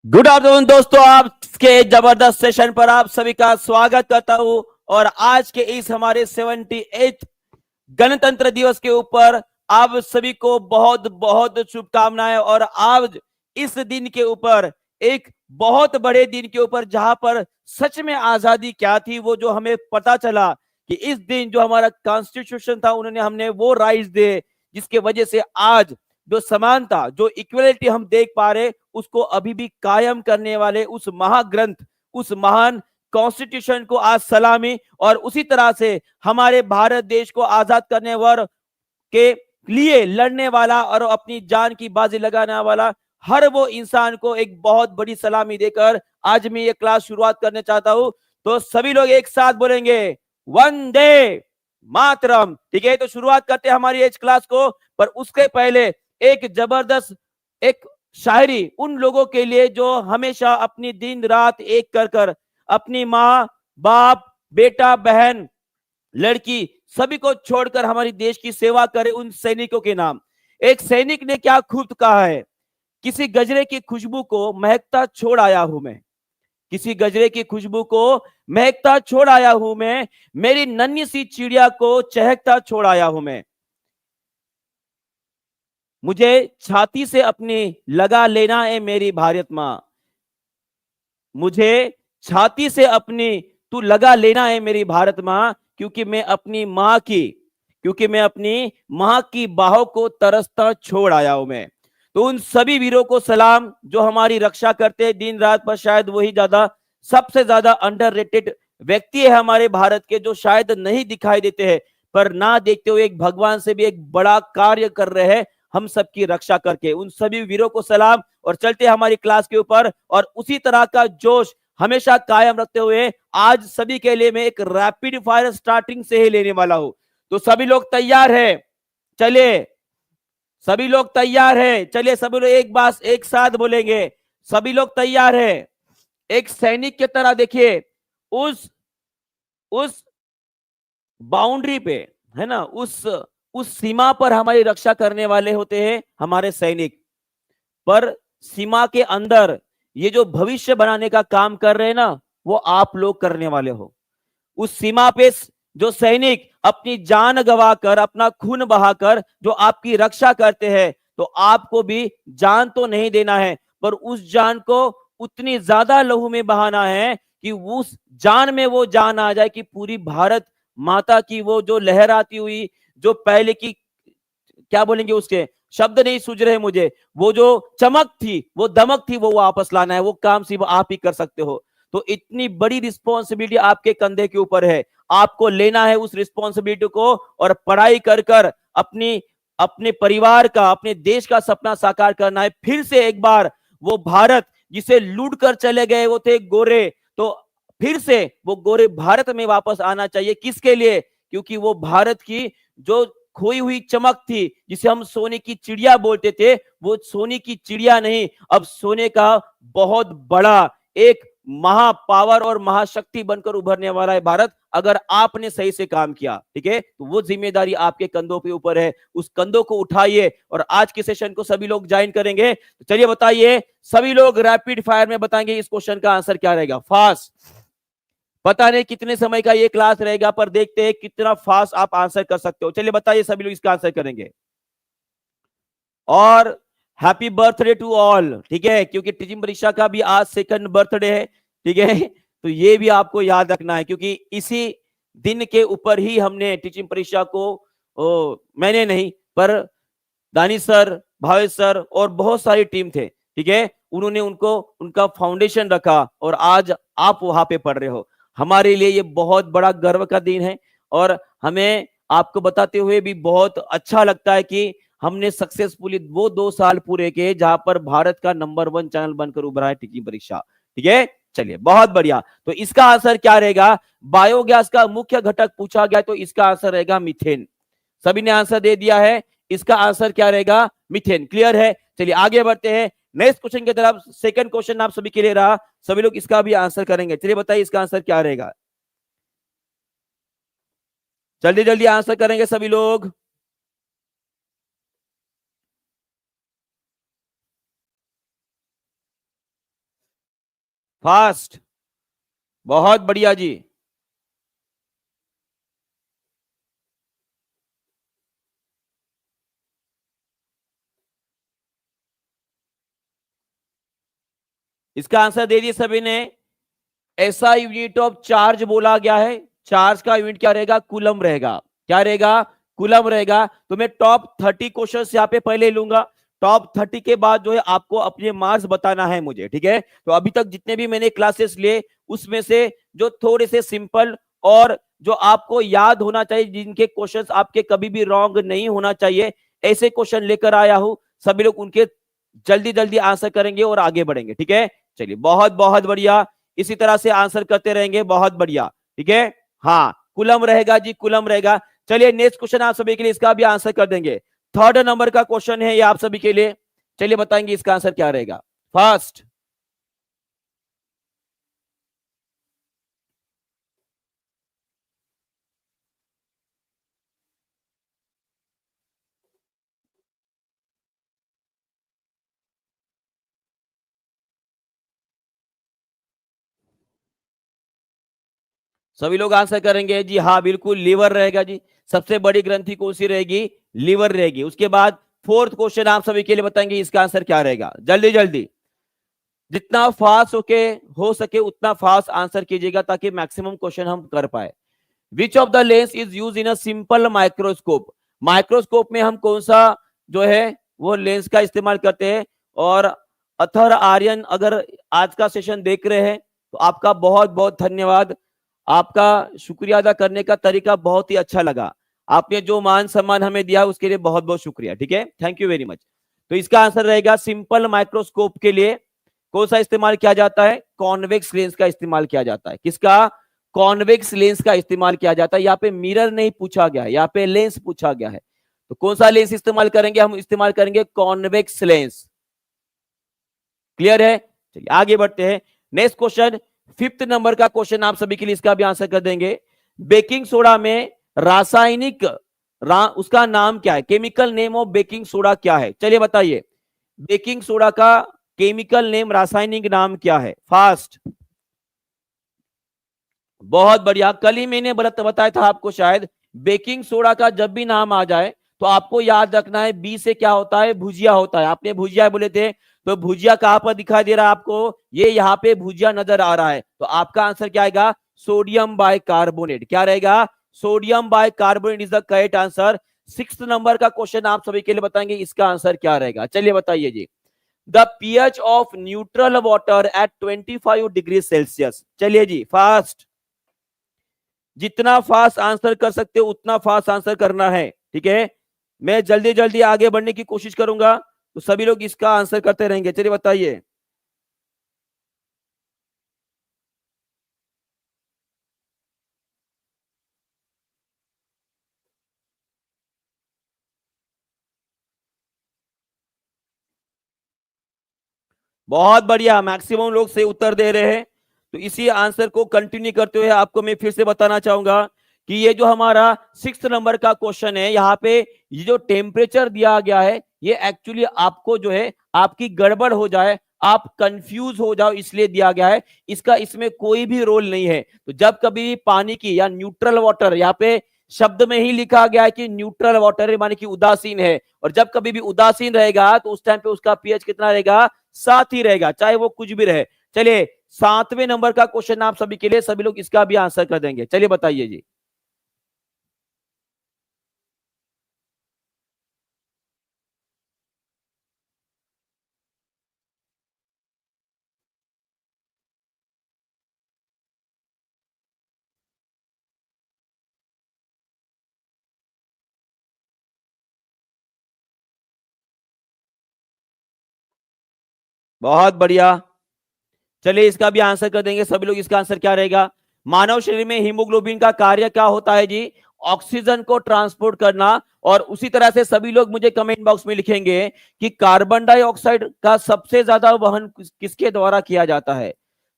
Good afternoon दोस्तों, आपके जबरदस्त सेशन पर आप सभी का स्वागत करता हूं। और आज के इस हमारे 78 गणतंत्र दिवस के ऊपर आप सभी को बहुत बहुत शुभकामनाएं। और आज इस दिन के ऊपर, एक बहुत बड़े दिन के ऊपर, जहां पर सच में आजादी क्या थी वो जो हमें पता चला कि इस दिन जो हमारा कॉन्स्टिट्यूशन था उन्होंने हमने वो राइट्स दिए जिसके वजह से आज जो समानता, जो इक्वलिटी हम देख पा रहे, उसको अभी भी कायम करने वाले उस महाग्रंथ, उस महान कॉन्स्टिट्यूशन को आज सलामी। और उसी तरह से हमारे भारत देश को आजाद करने के लिए लड़ने वाला और अपनी जान की बाजी लगाने वाला हर वो इंसान को एक बहुत बड़ी सलामी देकर आज मैं ये क्लास शुरुआत करने चाहता हूं। तो सभी लोग एक साथ बोलेंगे वंदे मातरम। ठीक है, तो शुरुआत करते हैं हमारी एज क्लास को। पर उसके पहले एक जबरदस्त एक शायरी उन लोगों के लिए जो हमेशा अपनी दिन रात एक कर अपनी माँ बाप बेटा बहन लड़की सभी को छोड़कर हमारी देश की सेवा करे, उन सैनिकों के नाम। एक सैनिक ने क्या खुद कहा है, किसी गजरे की खुशबू को महकता छोड़ आया हूं मैं, किसी गजरे की खुशबू को महकता छोड़ आया हूं मैं, मेरी नन्ही सी चिड़िया को चहकता छोड़ आया हूं मैं, मुझे छाती से अपनी लगा लेना है मेरी भारत मां, मुझे छाती से अपनी तू लगा लेना है मेरी भारत मां, क्योंकि मैं अपनी मां की, क्योंकि मैं अपनी मां की बाहों को तरसता छोड़ आया हूं मैं। तो उन सभी वीरों को सलाम जो हमारी रक्षा करते हैं दिन रात, पर शायद वही ज्यादा सबसे ज्यादा अंडररेटेड व्यक्ति है हमारे भारत के, जो शायद नहीं दिखाई देते हैं, पर ना देखते हुए एक भगवान से भी एक बड़ा कार्य कर रहे हैं हम सबकी रक्षा करके। उन सभी वीरों को सलाम। और चलते हैं हमारी क्लास के ऊपर, और उसी तरह का जोश हमेशा कायम रखते हुए आज सभी के लिए मैं एक रैपिड फायर स्टार्टिंग से ही लेने वाला हूं। तो सभी लोग तैयार है? चलिए, सभी लोग तैयार है? चलिए सभी लोग एक बात एक साथ बोलेंगे, सभी लोग तैयार है? एक सैनिक की तरह देखिए, उस उस बाउंड्री पे, है ना, उस सीमा पर हमारी रक्षा करने वाले होते हैं हमारे सैनिक। पर सीमा के अंदर ये जो भविष्य बनाने का काम कर रहे हैं ना, वो आप लोग करने वाले हो। उस सीमा पे जो सैनिक अपनी जान गंवाकर, अपना खून बहाकर जो आपकी रक्षा करते हैं, तो आपको भी जान तो नहीं देना है, पर उस जान को उतनी ज्यादा लहू में बहाना है कि उस जान में वो जान आ जाए कि पूरी भारत माता की वो जो लहराती हुई, जो पहले की, क्या बोलेंगे उसके शब्द नहीं सूझ रहे मुझे, वो जो चमक थी, वो दमक थी, वो वापस लाना है। वो काम सिर्फ आप ही कर सकते हो। तो इतनी बड़ी रिस्पॉन्सिबिलिटी आपके कंधे के ऊपर है, आपको लेना है उस रिस्पॉन्सिबिलिटी को, और पढ़ाई कर कर अपनी अपने परिवार का, अपने देश का सपना साकार करना है। फिर से एक बार वो भारत जिसे लूट कर चले गए वो थे गोरे, तो फिर से वो गोरे भारत में वापस आना चाहिए। किसके लिए? क्योंकि वो भारत की जो खोई हुई चमक थी, जिसे हम सोने की चिड़िया बोलते थे, वो सोने की चिड़िया नहीं, अब सोने का बहुत बड़ा एक महापावर और महाशक्ति बनकर उभरने वाला है भारत, अगर आपने सही से काम किया। ठीक है, तो वो जिम्मेदारी आपके कंधों के ऊपर है, उस कंधों को उठाइए। और आज के सेशन को सभी लोग ज्वाइन करेंगे। तो चलिए बताइए, सभी लोग रैपिड फायर में बताएंगे इस क्वेश्चन का आंसर क्या रहेगा। फास्ट, पता नहीं कितने समय का ये क्लास रहेगा, पर देखते हैं कितना फास्ट आप आंसर कर सकते हो। चलिए बताइए, सभी लोग इसका आंसर करेंगे। और हैप्पी बर्थडे टू ऑल, ठीक है, क्योंकि टीचिंग परीक्षा का भी आज सेकंड बर्थडे है। ठीक है, तो ये भी आपको याद रखना है, क्योंकि इसी दिन के ऊपर ही हमने टीचिंग परीक्षा को मैंने नहीं, पर दानिश सर, भावेश सर और बहुत सारी टीम थे, ठीक है, उन्होंने उनको उनका फाउंडेशन रखा, और आज आप वहां पे पढ़ रहे हो। हमारे लिए ये बहुत बड़ा गर्व का दिन है, और हमें आपको बताते हुए भी बहुत अच्छा लगता है कि हमने सक्सेसफुली वो 2 साल पूरे किए जहां पर भारत का नंबर 1 चैनल बनकर उभरा है टीचिंग परीक्षा। ठीक है, चलिए बहुत बढ़िया। तो इसका आंसर क्या रहेगा? बायोगैस का मुख्य घटक पूछा गया, तो इसका आंसर रहेगा मीथेन। सभी ने आंसर दे दिया है, इसका आंसर क्या रहेगा? मीथेन। क्लियर है? चलिए आगे बढ़ते हैं नेक्स्ट क्वेश्चन की तरफ। सेकंड क्वेश्चन आप सभी के लिए रहा, सभी लोग इसका भी आंसर करेंगे। चलिए बताइए इसका आंसर क्या रहेगा? जल्दी जल्दी आंसर करेंगे सभी लोग। फास्ट, बहुत बढ़िया जी। इसका आंसर दे दिए सभी ने। ऐसा यूनिट ऑफ चार्ज बोला गया है, चार्ज का यूनिट क्या रहेगा? कूलम रहेगा। क्या रहेगा? कूलम रहेगा। तो मैं टॉप 30 क्वेश्चन यहाँ पे पहले लूंगा। टॉप 30 के बाद जो है आपको अपने मार्क्स बताना है मुझे, ठीक है? तो अभी तक जितने भी मैंने क्लासेस लिए उसमें से जो थोड़े से सिंपल और जो आपको याद होना चाहिए, जिनके क्वेश्चंस आपके कभी भी रॉन्ग नहीं होना चाहिए, ऐसे क्वेश्चन लेकर आया हूं। सभी लोग उनके जल्दी जल्दी आंसर करेंगे और आगे बढ़ेंगे, ठीक है? चलिए, बहुत बहुत बढ़िया। इसी तरह से आंसर करते रहेंगे, बहुत बढ़िया, ठीक है? हाँ, कुलम रहेगा जी, कुलम रहेगा। चलिए, नेक्स्ट क्वेश्चन आप सभी के लिए, इसका भी आंसर कर देंगे। थर्ड नंबर का क्वेश्चन है ये आप सभी के लिए। चलिए बताएंगे इसका आंसर क्या रहेगा। फर्स्ट, सभी लोग आंसर करेंगे जी। हाँ बिल्कुल, लीवर रहेगा जी। सबसे बड़ी ग्रंथि कौन सी रहेगी? लीवर रहेगी। उसके बाद फोर्थ क्वेश्चन आप सभी के लिए बताएंगे इसका आंसर क्या रहेगा। जल्दी जल्दी, जितना फास्ट हो सके उतना फास्ट आंसर कीजिएगा ताकि मैक्सिमम क्वेश्चन हम कर पाए। विच of the lens is use in a simple microscope? Microscope में हम कौन सा जो है वो लेंस का इस्तेमाल करते हैं? और अथर आर्यन अगर आज का सेशन देख रहे हैं तो आपका बहुत बहुत धन्यवाद। आपका शुक्रिया अदा करने का तरीका बहुत ही अच्छा लगा। आपने जो मान सम्मान हमें दिया उसके लिए बहुत बहुत शुक्रिया, ठीक है? Thank you very much. तो इसका आंसर रहेगा सिंपल माइक्रोस्कोप के लिए कौन सा इस्तेमाल किया जाता है? कॉन्वेक्स लेंस का इस्तेमाल किया जाता है। किसका? कॉन्वेक्स लेंस का इस्तेमाल किया जाता है। यहाँ पे मिरर नहीं पूछा गया है, यहाँ पे लेंस पूछा गया है। तो कौन सा लेंस इस्तेमाल करेंगे? हम इस्तेमाल करेंगे कॉन्वेक्स लेंस। क्लियर है? चलिए आगे बढ़ते हैं। नेक्स्ट क्वेश्चन, फिफ्थ नंबर का क्वेश्चन आप सभी के लिए, इसका भी आंसर कर देंगे। बेकिंग सोडा में रासायनिक उसका नाम क्या है? Chemical name of baking soda क्या है? चलिए बताइए, बेकिंग सोडा का केमिकल नेम, रासायनिक नाम क्या है? फास्ट, बहुत बढ़िया। कल ही मैंने बताया था आपको शायद, बेकिंग सोडा का जब भी नाम आ जाए तो आपको याद रखना है बी से क्या होता है? भुजिया होता है। आपने भुजिया बोले थे, तो भुजिया कहां पर दिखाई दे रहा है आपको? ये यहाँ पे भुजिया नजर आ रहा है। तो आपका आंसर क्या आएगा? Sodium bicarbonate. क्या रहेगा? Sodium bicarbonate is the correct answer. Sixth number का क्वेश्चन आप सभी के लिए बताएंगे, इसका आंसर क्या रहेगा। चलिए बताइए जी। The pH of neutral water at 25 degree Celsius. चलिए जी, फास्ट, जितना फास्ट आंसर कर सकते हो उतना फास्ट आंसर करना है, ठीक है? मैं जल्दी जल्दी आगे बढ़ने की कोशिश करूंगा तो सभी लोग इसका आंसर करते रहेंगे। चलिए बताइए। बहुत बढ़िया, मैक्सिमम लोग से उत्तर दे रहे हैं। तो इसी आंसर को कंटिन्यू करते हुए आपको मैं फिर से बताना चाहूंगा कि ये जो हमारा सिक्स्थ नंबर का क्वेश्चन है, यहाँ पे ये जो टेम्परेचर दिया गया है, ये एक्चुअली आपको जो है आपकी गड़बड़ हो जाए, आप कंफ्यूज हो जाओ, इसलिए दिया गया है। इसका इसमें कोई भी रोल नहीं है। तो जब कभी भी पानी की या न्यूट्रल वाटर, यहाँ पे शब्द में ही लिखा गया है कि न्यूट्रल वाटर माने कि उदासीन है, और जब कभी भी उदासीन रहेगा तो उस टाइम पे उसका पीएच कितना रहेगा? 7 ही रहेगा, चाहे वो कुछ भी रहे। चलिए, सातवें नंबर का क्वेश्चन आप सभी के लिए, सभी लोग इसका भी आंसर कर देंगे। चलिए बताइए जी। बहुत बढ़िया। चलिए इसका भी आंसर कर देंगे सभी लोग। इसका आंसर क्या रहेगा? मानव शरीर में हीमोग्लोबिन का कार्य क्या होता है जी? ऑक्सीजन को ट्रांसपोर्ट करना। और उसी तरह से सभी लोग मुझे कमेंट बॉक्स में लिखेंगे कि कार्बन डाइऑक्साइड का सबसे ज्यादा वहन किसके द्वारा किया जाता है?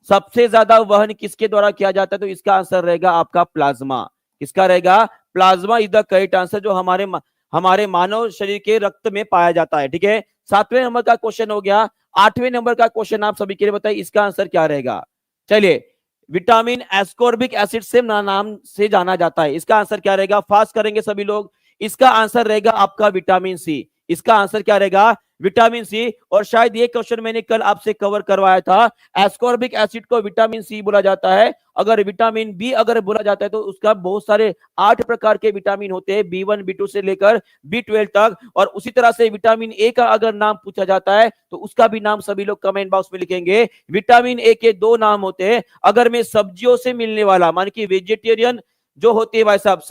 सबसे ज्यादा वहन किसके द्वारा किया जाता है? तो इसका आंसर रहेगा आपका प्लाज्मा। किसका रहेगा? Plasma is the correct answer. जो हमारे हमारे मानव शरीर के रक्त में पाया जाता है। ठीक है, 7वें नंबर का क्वेश्चन हो गया। 8वें नंबर का क्वेश्चन आप सभी के लिए बताइए, इसका आंसर क्या रहेगा। चलिए, विटामिन एस्कॉर्बिक एसिड से नाम से जाना जाता है, इसका आंसर क्या रहेगा। फास्ट करेंगे सभी लोग। इसका आंसर रहेगा आपका विटामिन सी। इसका आंसर क्या रहेगा, विटामिन सी। और शायद ये क्वेश्चन मैंने कल आपसे कवर करवाया था। एस्कॉर्बिक एसिड को विटामिन सी बोला जाता है। अगर विटामिन बी अगर बोला जाता है तो उसका बहुत सारे 8 प्रकार के विटामिन होते हैं, B1 B2 से लेकर B12 तक। और उसी तरह से विटामिन ए का अगर नाम पूछा जाता है तो उसका भी नाम सभी लोग कमेंट बॉक्स में लिखेंगे। विटामिन ए के 2 नाम होते हैं। अगर मैं सब्जियों से मिलने वाला, मान कि वेजिटेरियन जो होते हैं भाई साहब,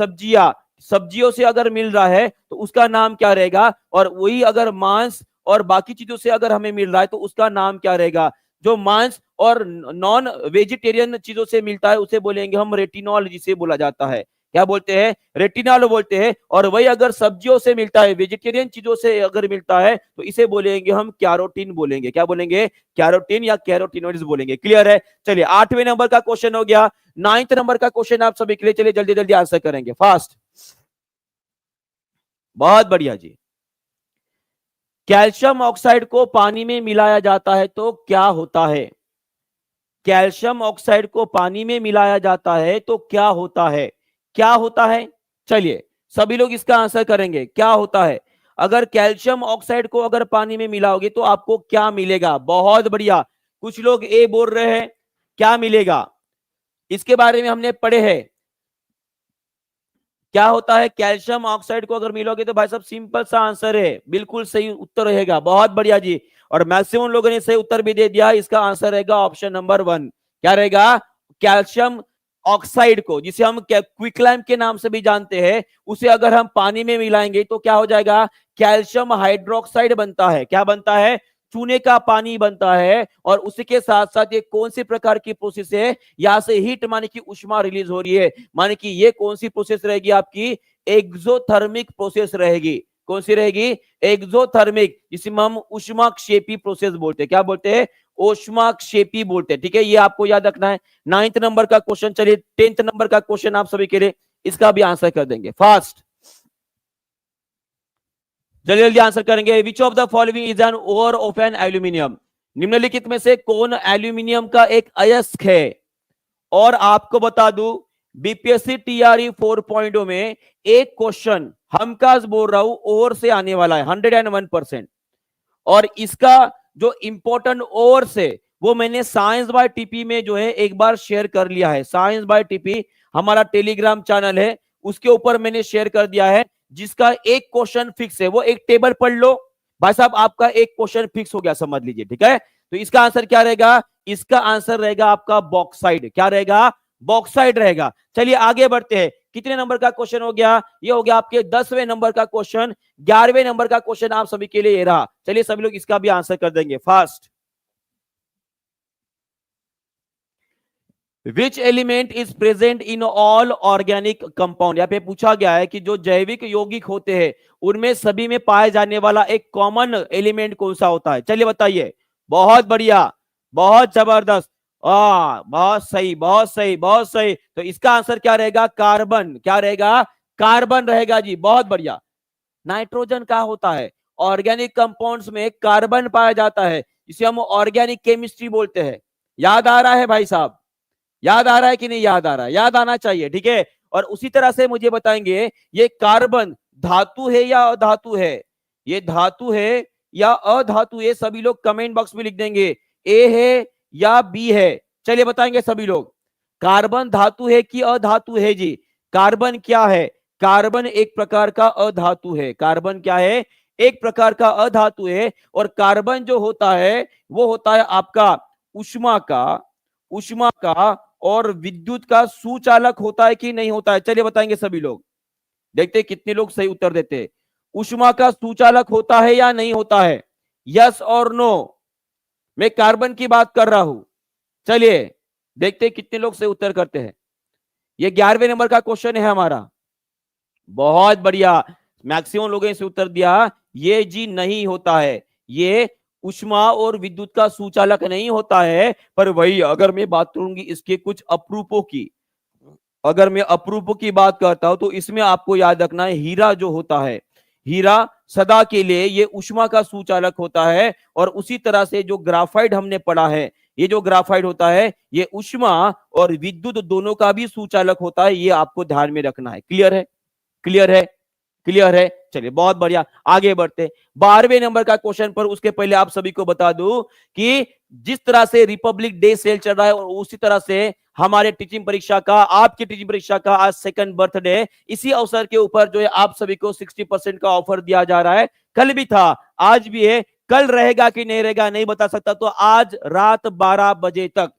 सब्जियों से अगर मिल रहा है तो उसका नाम क्या रहेगा। और वही अगर मांस और बाकी चीजों से अगर हमें मिल रहा है तो उसका नाम क्या रहेगा। जो मांस और नॉन वेजिटेरियन चीजों से मिलता है उसे बोलेंगे हम रेटिनॉल, जिसे बोला जाता है, क्या बोलते हैं, रेटिनॉल बोलते हैं। और वही अगर सब्जियों से मिलता है, वेजिटेरियन चीजों से अगर मिलता है तो इसे बोलेंगे हम कैरोटीन बोलेंगे। क्या बोलेंगे, कैरोटीन या कैरोटीनॉइड्स बोलेंगे। क्लियर है। चलिए, 8वें नंबर का क्वेश्चन हो गया। 9th नंबर का क्वेश्चन आप सभी के लिए, चलिए जल्दी जल्दी आंसर करेंगे, फास्ट। बहुत बढ़िया जी। कैल्शियम ऑक्साइड को पानी में मिलाया जाता है तो क्या होता है। कैल्शियम ऑक्साइड को पानी में मिलाया जाता है तो क्या होता है, क्या होता है। चलिए सभी लोग इसका आंसर करेंगे, क्या होता है। अगर कैल्शियम ऑक्साइड को अगर पानी में मिलाओगे तो आपको क्या मिलेगा। बहुत बढ़िया, कुछ लोग ए बोल रहे हैं, क्या मिलेगा, इसके बारे में हमने पढ़े हैं। क्या होता है, कैल्शियम ऑक्साइड को अगर मिलोगे तो भाई साहब सिंपल सा आंसर है, बिल्कुल सही उत्तर रहेगा। बहुत बढ़िया जी, और मैक्सिमम लोगों ने सही उत्तर भी दे दिया। इसका आंसर रहेगा ऑप्शन नंबर 1। क्या रहेगा, कैल्शियम ऑक्साइड को, जिसे हम क्विकलैम के नाम से भी जानते हैं, उसे अगर हम पानी में मिलाएंगे तो क्या हो जाएगा, कैल्शियम हाइड्रोक्साइड बनता है। क्या बनता है, चूने का पानी बनता है। और उसी के साथ साथ ये कौन सी प्रकार की प्रोसेस है, यहां से हीट माने की उष्मा रिलीज हो रही है। माने कि ये कौन सी प्रोसेस रहेगी आपकी, एक्सोथर्मिक प्रोसेस रहेगी। कौन सी रहेगी, एक्सोथर्मिक, जिसे हम उष्माक्षेपी प्रोसेस बोलते हैं। क्या बोलते हैं, उष्माक्षेपी बोलते हैं। ठीक है, ये आपको याद रखना है। 9th नंबर का क्वेश्चन। चलिए 10th नंबर का क्वेश्चन आप सभी के लिए, इसका भी आंसर कर देंगे, फास्ट जल्दी जल्दी आंसर करेंगे। Which of the following is an ore of an aluminium. निम्नलिखित में से कौन एल्यूमिनियम का एक अयस्क है। और आपको बता दूं, बीपीएससी टीआरई 4.0 में एक क्वेश्चन हमकाज बोल रहा हूं ओर से आने वाला है 101%। और इसका जो इंपॉर्टेंट ओर से वो मैंने साइंस बाय टीपी में जो है एक बार शेयर कर लिया है। साइंस बाय टीपी हमारा टेलीग्राम चैनल है, उसके ऊपर मैंने शेयर कर दिया है, जिसका एक क्वेश्चन फिक्स है। वो एक टेबल पढ़ लो भाई साहब, आपका एक क्वेश्चन फिक्स हो गया, समझ लीजिए। ठीक है, तो इसका आंसर क्या रहेगा, इसका आंसर रहेगा आपका बॉक्साइड। क्या रहेगा, बॉक्साइड रहेगा। चलिए आगे बढ़ते हैं। कितने नंबर का क्वेश्चन हो गया, ये हो गया आपके 10वें नंबर का क्वेश्चन। 11वें नंबर का क्वेश्चन आप सभी के लिए ये रहा। चलिए सभी लोग इसका भी आंसर कर देंगे, fast. Which element is present in all organic compound. यहाँ पे पूछा गया है कि जो जैविक यौगिक होते हैं उनमें सभी में पाए जाने वाला एक कॉमन एलिमेंट कौन सा होता है। चलिए बताइए। बहुत बढ़िया, बहुत जबरदस्त, बहुत सही, बहुत सही, बहुत सही। तो इसका आंसर क्या रहेगा, कार्बन। क्या रहेगा, कार्बन रहेगा जी, बहुत बढ़िया। नाइट्रोजन क्या होता है, ऑर्गेनिक कंपाउंड्स में कार्बन पाया जाता है, इसे हम ऑर्गेनिक केमिस्ट्री बोलते हैं। याद आ रहा है भाई साहब, याद आ रहा है कि नहीं याद आ रहा है, याद आना चाहिए। ठीक है, और उसी तरह से मुझे बताएंगे ये कार्बन धातु है या अधातु है, ये धातु है या अधातु है, सभी लोग कमेंट बॉक्स में लिख देंगे, ए है या बी है। चलिए बताएंगे सभी लोग, कार्बन धातु है कि अधातु है जी। कार्बन क्या है, कार्बन एक प्रकार का अधातु है। कार्बन क्या है, एक प्रकार का अधातु है। और कार्बन जो होता है वो होता है आपका उष्मा का और विद्युत का सुचालक होता है कि नहीं होता है। चलिए बताएंगे सभी लोग, देखते हैं कितने लोग सही उत्तर देते हैं। उष्मा का सुचालक होता है या नहीं होता है, यस और नो। मैं कार्बन की बात कर रहा हूं। चलिए देखते हैं कितने लोग सही उत्तर करते हैं। ये 11वें नंबर का क्वेश्चन है हमारा। बहुत बढ़िया, मैक्सिमम लोगों ने इसे उत्तर दिया, ये जी नहीं होता है, ये उष्मा और विद्युत का सुचालक नहीं होता है। पर वही अगर मैं बात करूंगी इसके कुछ अपरूपों की, अगर मैं अपरूपों की बात करता हूं तो इसमें आपको याद रखना है हीरा जो होता है, हीरा सदा के लिए ये ऊष्मा का सुचालक होता है, और उसी तरह से जो ग्राफाइट हमने पढ़ा है, ये जो ग्राफाइट होता है ये ऊष्मा और विद्युत दोनों का भी सुचालक होता है, ये आपको ध्यान में रखना है। क्लियर है? क्लियर है? क्लियर है? चलिए बहुत बढ़िया, आगे बढ़ते 12वें नंबर का क्वेश्चन पर। उसके पहले आप सभी को बता दूं कि जिस तरह से रिपब्लिक डे सेल चल रहा है, और उसी तरह से हमारे टीचिंग परीक्षा का, आपकी टीचिंग परीक्षा का आज सेकंड बर्थडे, इसी अवसर के ऊपर जो है आप सभी को 60% का ऑफर दिया जा रहा है। कल भी था, आज भी है, कल रहेगा कि नहीं रहेगा नहीं बता सकता। तो आज रात 12 बजे तक,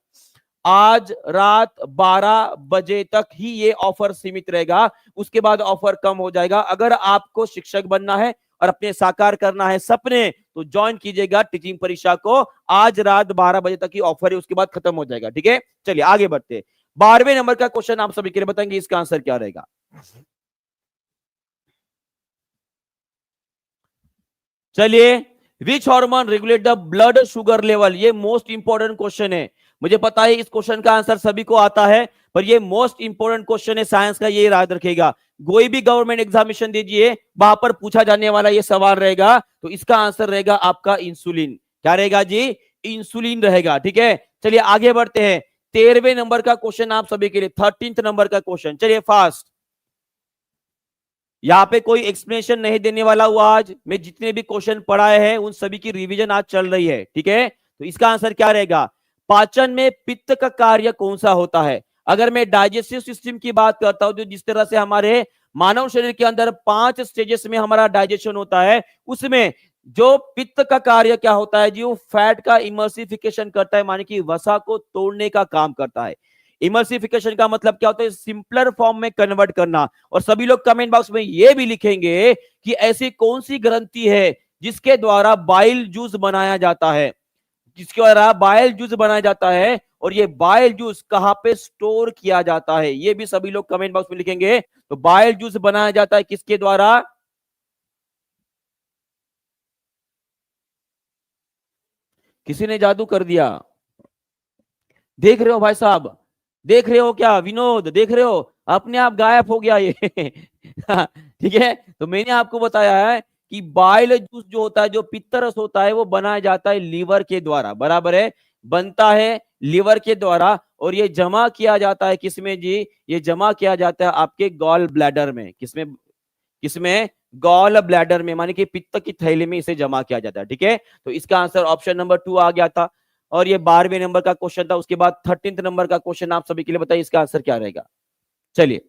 आज रात 12 बजे तक ही ये ऑफर सीमित रहेगा, उसके बाद ऑफर कम हो जाएगा। अगर आपको शिक्षक बनना है और अपने साकार करना है सपने, तो ज्वाइन कीजिएगा टीचिंग परीक्षा को। आज रात 12 बजे तक ही ऑफर है, उसके बाद खत्म हो जाएगा। ठीक है, चलिए आगे बढ़ते। 12वें नंबर का क्वेश्चन आप सभी के लिए बताएंगे, इसका आंसर क्या रहेगा। चलिए, which hormone regulate the blood sugar level, ये मोस्ट इंपॉर्टेंट क्वेश्चन है। मुझे पता है इस क्वेश्चन का आंसर सभी को आता है, पर ये मोस्ट इंपॉर्टेंट क्वेश्चन है साइंस का, ये याद रखेगा। कोई भी गवर्नमेंट एग्जामिनेशन दीजिए, वहां पर पूछा जाने वाला ये सवाल रहेगा, तो इसका आंसर रहेगा आपका इंसुलिन। क्या रहेगा जी? इंसुलिन रहेगा। ठीक है, चलिए आगे बढ़ते हैं। 13वें नंबर का क्वेश्चन आप सभी के लिए, 13th नंबर का क्वेश्चन। चलिए फास्ट, यहाँ पे कोई एक्सप्लेनेशन नहीं देने वाला हुआ। आज मैं जितने भी क्वेश्चन पढ़ाए हैं उन सभी की रिवीजन आज चल रही है। ठीक है, तो इसका आंसर क्या रहेगा। पाचन में पित्त का कार्य कौन सा होता है। अगर मैं डाइजेस्टिव सिस्टम की बात करता हूं, जो जिस तरह से हमारे मानव शरीर के अंदर 5 स्टेजेस में हमारा डाइजेशन होता है, उसमें जो पित्त का कार्य क्या होता है जी, वो फैट का इमर्सिफिकेशन करता है, माने कि वसा को तोड़ने का काम करता है। इमर्सिफिकेशन का मतलब क्या होता है, सिंपलर फॉर्म में कन्वर्ट करना। और सभी लोग कमेंट बॉक्स में ये भी लिखेंगे कि ऐसी कौन सी ग्रंथि है जिसके द्वारा बाइल जूस बनाया जाता है, जिसके द्वारा बाइल जूस बनाया जाता है, और ये बाइल जूस कहां पे स्टोर किया जाता है, ये भी सभी लोग कमेंट बॉक्स में लिखेंगे। तो बाइल जूस बनाया जाता है किसके द्वारा। किसी ने जादू कर दिया, देख रहे हो भाई साहब, देख रहे हो क्या विनोद, देख रहे हो, अपने आप गायब हो गया ये। ठीक है, तो मैंने आपको बताया है कि बाइल जूस जो होता है, जो पित्तरस होता है, वो बनाया जाता है लीवर के द्वारा, बराबर है, बनता है लीवर के द्वारा, और ये जमा किया जाता है किसमें जी, ये जमा किया जाता है आपके गॉल ब्लैडर में। किसमें? किसमें? गॉल ब्लैडर में, माने कि पित्त की थैली में इसे जमा किया जाता है। ठीक है, तो इसका आंसर ऑप्शन नंबर 2 आ गया था, और ये 12वें नंबर का क्वेश्चन था। उसके बाद 13th नंबर का क्वेश्चन आप सभी के लिए बताइए, इसका आंसर क्या रहेगा। चलिए,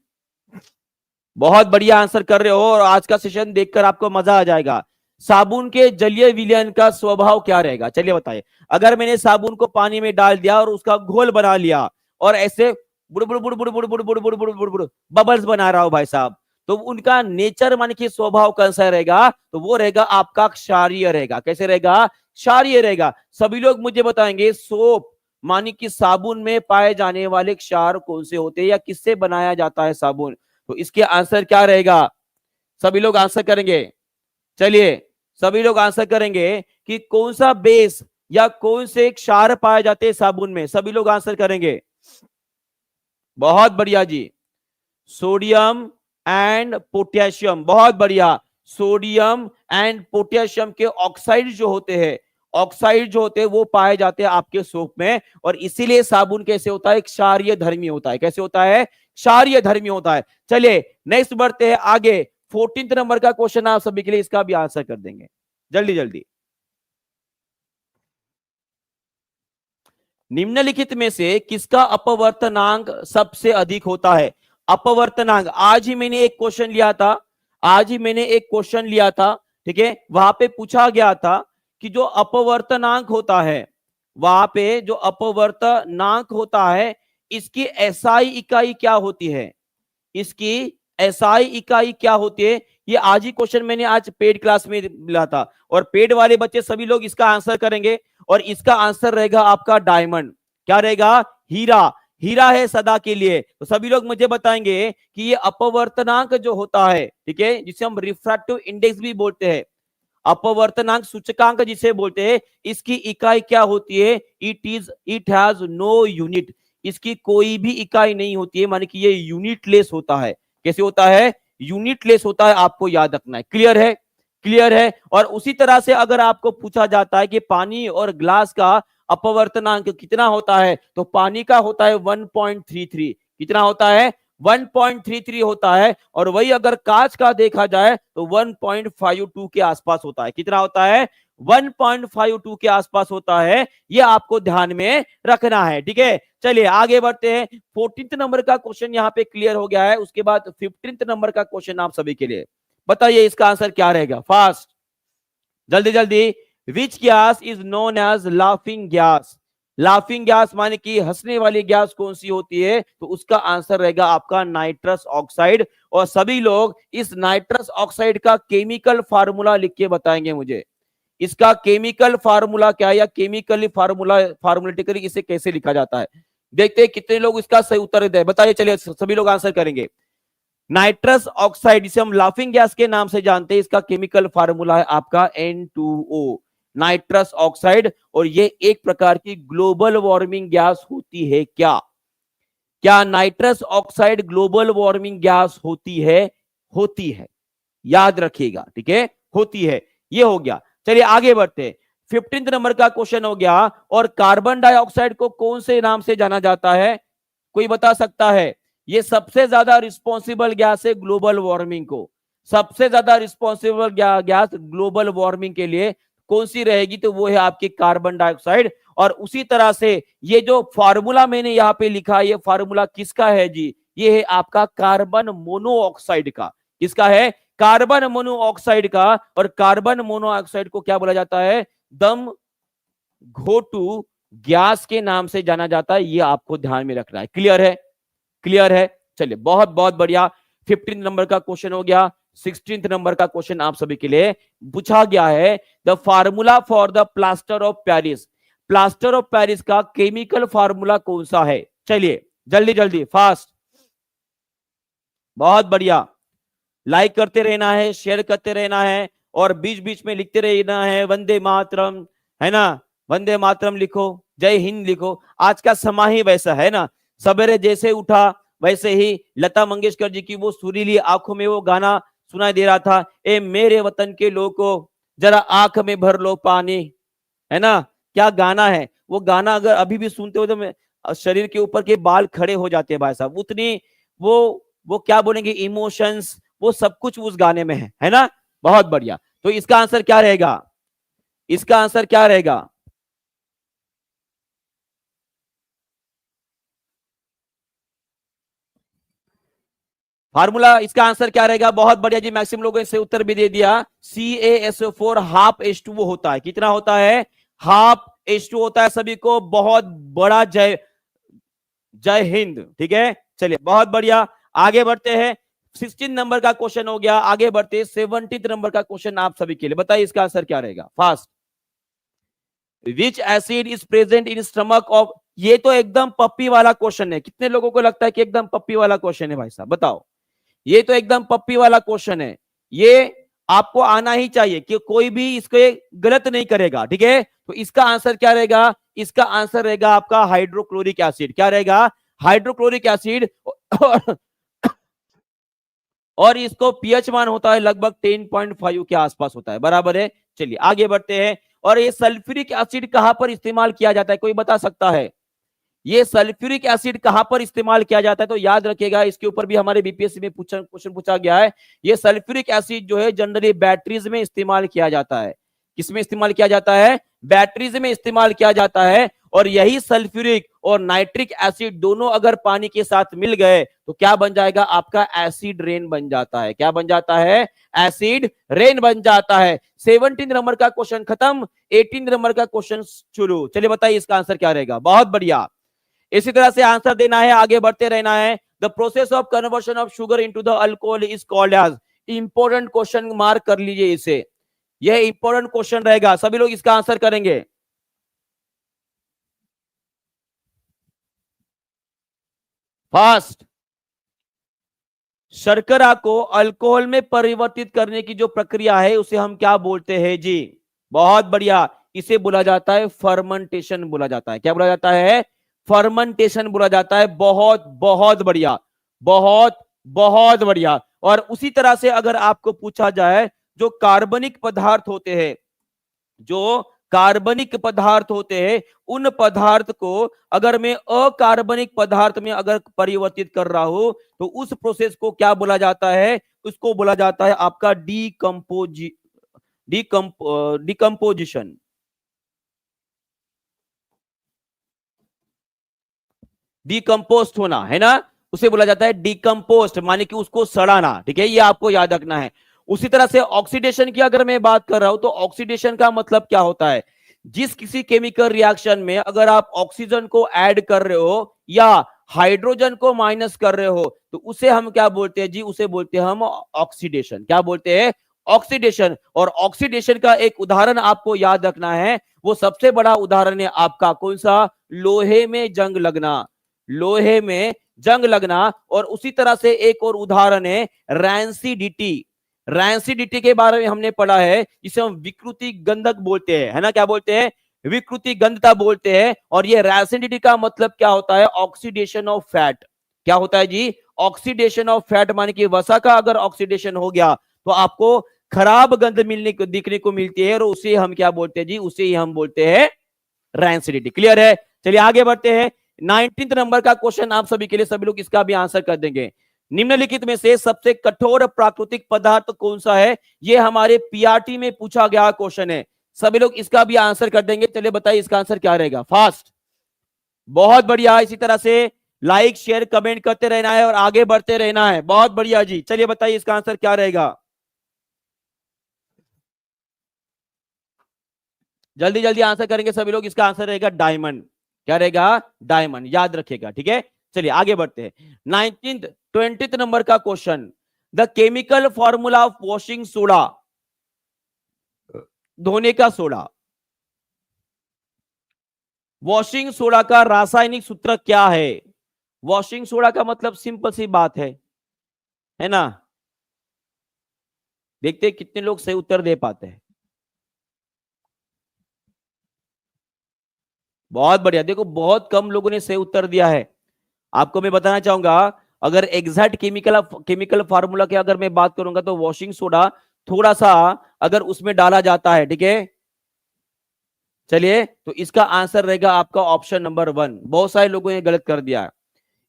बहुत बढ़िया आंसर कर रहे हो, और आज का सेशन देखकर आपको मजा आ जाएगा। साबुन के जलीय विलयन का स्वभाव क्या रहेगा, चलिए बताइए। अगर मैंने साबुन को पानी में डाल दिया और उसका घोल बना लिया, और ऐसे बुड़ बुड़ बुड़ बुड़ बुड़ बुड़ बुड़ बुड़ बुड़ बुड़ बुड़ बबल्स बना रहा हो भाई साहब, तो उनका नेचर माने कि स्वभाव कैसा रहेगा, तो वो रहेगा आपका क्षारीय रहेगा। कैसे रहेगा? क्षारीय रहेगा। सभी लोग मुझे बताएंगे सोप माने कि साबुन में पाए जाने वाले क्षार कौन से होते हैं, या किससे बनाया जाता है साबुन। तो इसके आंसर क्या रहेगा, सभी लोग आंसर करेंगे। चलिए, सभी लोग आंसर करेंगे कि कौन सा बेस या कौन से क्षार पाए जाते हैं साबुन में, सभी लोग आंसर करेंगे। बहुत बढ़िया जी, सोडियम एंड पोटेशियम, बहुत बढ़िया। सोडियम एंड पोटेशियम के ऑक्साइड जो होते हैं, ऑक्साइड जो होते हैं वो पाए जाते हैं आपके सोप में, और इसीलिए साबुन कैसे होता है, क्षारीय धर्मी होता है। कैसे होता है? क्षारीय धर्मी होता है। चलिए नेक्स्ट बढ़ते हैं आगे। 14th नंबर का क्वेश्चन आप सभी के लिए, इसका भी आंसर कर देंगे जल्दी जल्दी। निम्नलिखित में से किसका अपवर्तनांक सबसे अधिक होता है। अपवर्तनांक, आज ही मैंने एक क्वेश्चन लिया था, आज ही मैंने एक क्वेश्चन लिया था। ठीक है, वहां पे पूछा गया था कि जो अपवर्तनांक होता है, वहां पे जो अपवर्तनांक होता है, इसकी एसआई इकाई क्या होती है, इसकी एसआई इकाई क्या होती है। ये आज ही क्वेश्चन मैंने आज पेड क्लास में मिला था, और पेड वाले बच्चे सभी लोग इसका आंसर करेंगे, और इसका आंसर रहेगा आपका डायमंड। क्या रहेगा? हीरा। हीरा है सदा के लिए। तो सभी लोग मुझे बताएंगे कि ये अपवर्तनांक जो होता है, ठीक है, जिसे हम रिफ्रैक्टिव इंडेक्स भी बोलते हैं, अपवर्तनांक सूचकांक जिसे बोलते हैं, इसकी इकाई क्या होती है। इट हैज नो यूनिट, इसकी कोई भी इकाई नहीं होती है, माने कि ये यूनिटलेस होता है। कैसे होता है? यूनिटलेस होता है, आपको याद रखना है। क्लियर है? क्लियर है। और उसी तरह से अगर आपको पूछा जाता है कि पानी और ग्लास का अपवर्तनांक कितना होता है, तो पानी का होता है 1.33। कितना होता है? 1.33 होता है। और वही अगर कांच का देखा जाए तो 1.52 के आसपास होता है। कितना होता है? 1.52 के आसपास होता है। ये आपको ध्यान में रखना है, ठीक है। चलिए आगे बढ़ते हैं। 14th नंबर का क्वेश्चन यहाँ पे क्लियर हो गया है। उसके बाद 15th नंबर का क्वेश्चन आप सभी के लिए, बताइए इसका आंसर क्या रहेगा, फास्ट, जल्दी जल्दी। Which gas is known as laughing gas? Laughing gas माने कि हंसने वाली गैस कौन सी होती है? तो उसका आंसर रहेगा आपका नाइट्रस ऑक्साइड। और सभी लोग इस नाइट्रस ऑक्साइड का केमिकल फार्मूला लिख के बताएंगे मुझे। इसका केमिकल फार्मूला क्या है, या केमिकली फार्मूला, फार्मूलेटिकली इसे कैसे लिखा जाता है? देखते हैं कितने लोग इसका सही उत्तर दे, बताइए। चलिए सभी लोग आंसर करेंगे। नाइट्रस ऑक्साइड, जिसे हम लाफिंग गैस के नाम से जानते हैं, इसका केमिकल फार्मूला है आपका N2O, नाइट्रस ऑक्साइड। और ये एक प्रकार की ग्लोबल वार्मिंग गैस होती है क्या? क्या nitrous oxide global warming gas होती है? होती है, याद रखिएगा, ठीक है, होती है। ये हो गया। चलिए आगे बढ़ते हैं। 15th नंबर का क्वेश्चन हो गया। और कार्बन डाइऑक्साइड को कौन से नाम से जाना जाता है? कोई बता सकता है? ये सबसे ज्यादा रिस्पॉन्सिबल गैस है ग्लोबल वार्मिंग को। सबसे ज्यादा रिस्पॉन्सिबल गैस ग्लोबल वार्मिंग के लिए कौन सी रहेगी? तो वो है आपकी कार्बन डाइऑक्साइड। और उसी तरह से ये जो फार्मूला मैंने यहाँ पे लिखा, ये फार्मूला किसका है जी? ये है आपका कार्बन मोनोऑक्साइड का। किसका है? कार्बन मोनोऑक्साइड का। और कार्बन मोनोऑक्साइड को क्या बोला जाता है? दम घोटू गैस के नाम से जाना जाता है। ये आपको ध्यान में रखना है। क्लियर है? क्लियर है। चलिए बहुत बहुत बढ़िया। 15 नंबर का क्वेश्चन हो गया। 16th नंबर का क्वेश्चन आप सभी के लिए पूछा गया है। The formula for the plaster of Paris, plaster of Paris का केमिकल फार्मूला कौन सा है? चलिए जल्दी जल्दी, फास्ट, बहुत बढ़िया। लाइक करते रहना है, शेयर करते रहना है, और बीच बीच में लिखते रहना है वंदे मातरम, है ना, वंदे मातरम लिखो, जय हिंद लिखो। आज का समय ही वैसा है ना, सवेरे जैसे उठा वैसे ही लता मंगेशकर जी की वो सुरीली आंखों में वो गाना सुनाई दे रहा था, ए मेरे वतन के लोगों जरा आंख में भर लो पानी, है ना। क्या गाना है वो गाना, अगर अभी भी सुनते हो तो शरीर के ऊपर के बाल खड़े हो जाते हैं भाई साहब। उतनी वो क्या बोलेंगे, इमोशंस, वो सब कुछ उस गाने में है ना। बहुत बढ़िया। तो इसका आंसर क्या रहेगा? इसका आंसर क्या रहेगा? फार्मूला, इसका आंसर क्या रहेगा? बहुत बढ़िया जी, मैक्सिमम लोगों ने से उत्तर भी दे दिया। CaSO4 हाफ H2O होता है। कितना होता है? हाफ H2O होता है। सभी को बहुत बड़ा जय, जय हिंद, ठीक है। चलिए बहुत बढ़िया, आगे बढ़ते हैं। 16 नंबर का क्वेश्चन हो गया। आगे बढ़ते हैं 17 नंबर का क्वेश्चन आप सभी के लिए, बताइए इसका आंसर क्या रहेगा, fast. Which acid is present in stomach of, ये तो एकदम पप्पी वाला क्वेश्चन है। कितने लोगों को लगता है कि एकदम पप्पी वाला क्वेश्चन है भाई साहब, बताओ। ये तो एकदम पप्पी वाला क्वेश्चन है। ये आपको आना ही चाहिए कि कोई भी इसको गलत नहीं करेगा, ठीक है। तो इसका आंसर क्या रहेगा? इसका आंसर रहेगा आपका हाइड्रोक्लोरिक एसिड। क्या रहेगा? Hydrochloric acid. और इसको पीएच मान होता है लगभग 10.5 के आसपास होता है, बराबर है। चलिए आगे बढ़ते हैं। और ये सल्फ्यूरिक एसिड कहां पर इस्तेमाल किया जाता है, कोई बता सकता है? ये सल्फ्यूरिक एसिड कहां पर इस्तेमाल किया जाता है? तो याद रखिएगा, इसके ऊपर भी हमारे बीपीएससी में क्वेश्चन पूछा गया है। ये सल्फ्यूरिक एसिड जो है जनरली बैटरीज में इस्तेमाल किया जाता है। किसमें इस्तेमाल किया जाता है? बैटरीज में इस्तेमाल किया जाता है। और यही सल्फ्यूरिक और नाइट्रिक एसिड दोनों अगर पानी के साथ मिल गए तो क्या बन जाएगा? आपका एसिड रेन बन जाता है। क्या बन जाता है? एसिड रेन बन जाता है। 17 नंबर का क्वेश्चन खत्म, 18 नंबर का क्वेश्चन शुरू। चलिए बताइए इसका आंसर क्या रहेगा? बहुत बढ़िया, इसी तरह से आंसर देना है, आगे बढ़ते रहना है। The process of conversion of sugar into the alcohol is called as, important question, mark कर लीजिए इसे, यह इंपॉर्टेंट क्वेश्चन रहेगा। सभी लोग इसका आंसर करेंगे, फास्ट। शर्करा को अल्कोहल में परिवर्तित करने की जो प्रक्रिया है उसे हम क्या बोलते हैं जी? बहुत बढ़िया, इसे बोला जाता है फर्मेंटेशन बोला जाता है। क्या बोला जाता है? फर्मेंटेशन बोला जाता है। बहुत बहुत बढ़िया, बहुत बहुत बढ़िया। और उसी तरह से अगर आपको पूछा जाए जो कार्बनिक पदार्थ होते हैं, जो कार्बनिक पदार्थ होते हैं, उन पदार्थ को अगर मैं अकार्बनिक पदार्थ में अगर परिवर्तित कर रहा हूं तो उस प्रोसेस को क्या बोला जाता है? उसको बोला जाता है आपका डिकम्पोजिशन। डिकम्पोस्ट होना है ना, उसे बोला जाता है डिकम्पोस्ट, माने कि उसको सड़ाना। ठीक है, ये आपको याद रखना है। उसी तरह से ऑक्सीडेशन की अगर मैं बात कर रहा हूं तो ऑक्सीडेशन का मतलब क्या होता है? जिस किसी केमिकल रिएक्शन में अगर आप ऑक्सीजन को ऐड कर रहे हो या हाइड्रोजन को माइनस कर रहे हो तो उसे हम क्या बोलते हैं जी? उसे बोलते हैं हम ऑक्सीडेशन। क्या बोलते हैं? ऑक्सीडेशन। और ऑक्सीडेशन का एक उदाहरण आपको याद रखना है, वो सबसे बड़ा उदाहरण है आपका कौन सा? लोहे में जंग लगना। लोहे में जंग लगना। और उसी तरह से एक और उदाहरण है रैंसिडिटी। रैंसिडिटी के बारे में हमने पढ़ा है, जिसे हम विकृति गंधक बोलते हैं, है ना? क्या बोलते हैं? विकृति गंधता बोलते हैं। और ये रैंसिडिटी का मतलब क्या होता है? Oxidation of fat. क्या होता है जी? ऑक्सीडेशन ऑफ फैट, माने कि वसा का अगर ऑक्सीडेशन हो गया तो आपको खराब गंध मिलने को दिखने को मिलती है, और उसे हम क्या बोलते हैं जी? उसे ही हम बोलते हैं रैंसिडिटी। क्लियर है? चलिए आगे बढ़ते हैं। 19 नंबर का क्वेश्चन आप सभी के लिए, सभी लोग इसका भी आंसर कर देंगे। निम्नलिखित में से सबसे कठोर प्राकृतिक पदार्थ कौन सा है? ये हमारे पीआरटी में पूछा गया क्वेश्चन है। सभी लोग इसका भी आंसर कर देंगे। चलिए बताइए इसका आंसर क्या रहेगा? फास्ट। बहुत बढ़िया। इसी तरह से लाइक शेयर कमेंट करते रहना है और आगे बढ़ते रहना है। बहुत बढ़िया जी। चलिए बताइए इसका आंसर क्या रहेगा? जल्दी जल्दी आंसर करेंगे सभी लोग। इसका आंसर रहेगा डायमंड। क्या रहेगा? डायमंड। याद रखिएगा। ठीक है, चलिए आगे बढ़ते हैं। 20th नंबर का question, the chemical formula of washing soda, धोने का सोडा। वॉशिंग सोडा का रासायनिक सूत्र क्या है? वॉशिंग सोडा का मतलब सिंपल सी बात है ना? देखते हैं कितने लोग सही उत्तर दे पाते हैं। बहुत बढ़िया। देखो बहुत कम लोगों ने सही उत्तर दिया है। आपको मैं बताना चाहूंगा, अगर एग्जैक्ट केमिकल फार्मूला की अगर मैं बात करूंगा तो वॉशिंग सोडा थोड़ा सा अगर उसमें डाला जाता है, ठीक है, चलिए, तो इसका आंसर रहेगा आपका ऑप्शन नंबर 1। बहुत सारे लोगों ने गलत कर दिया।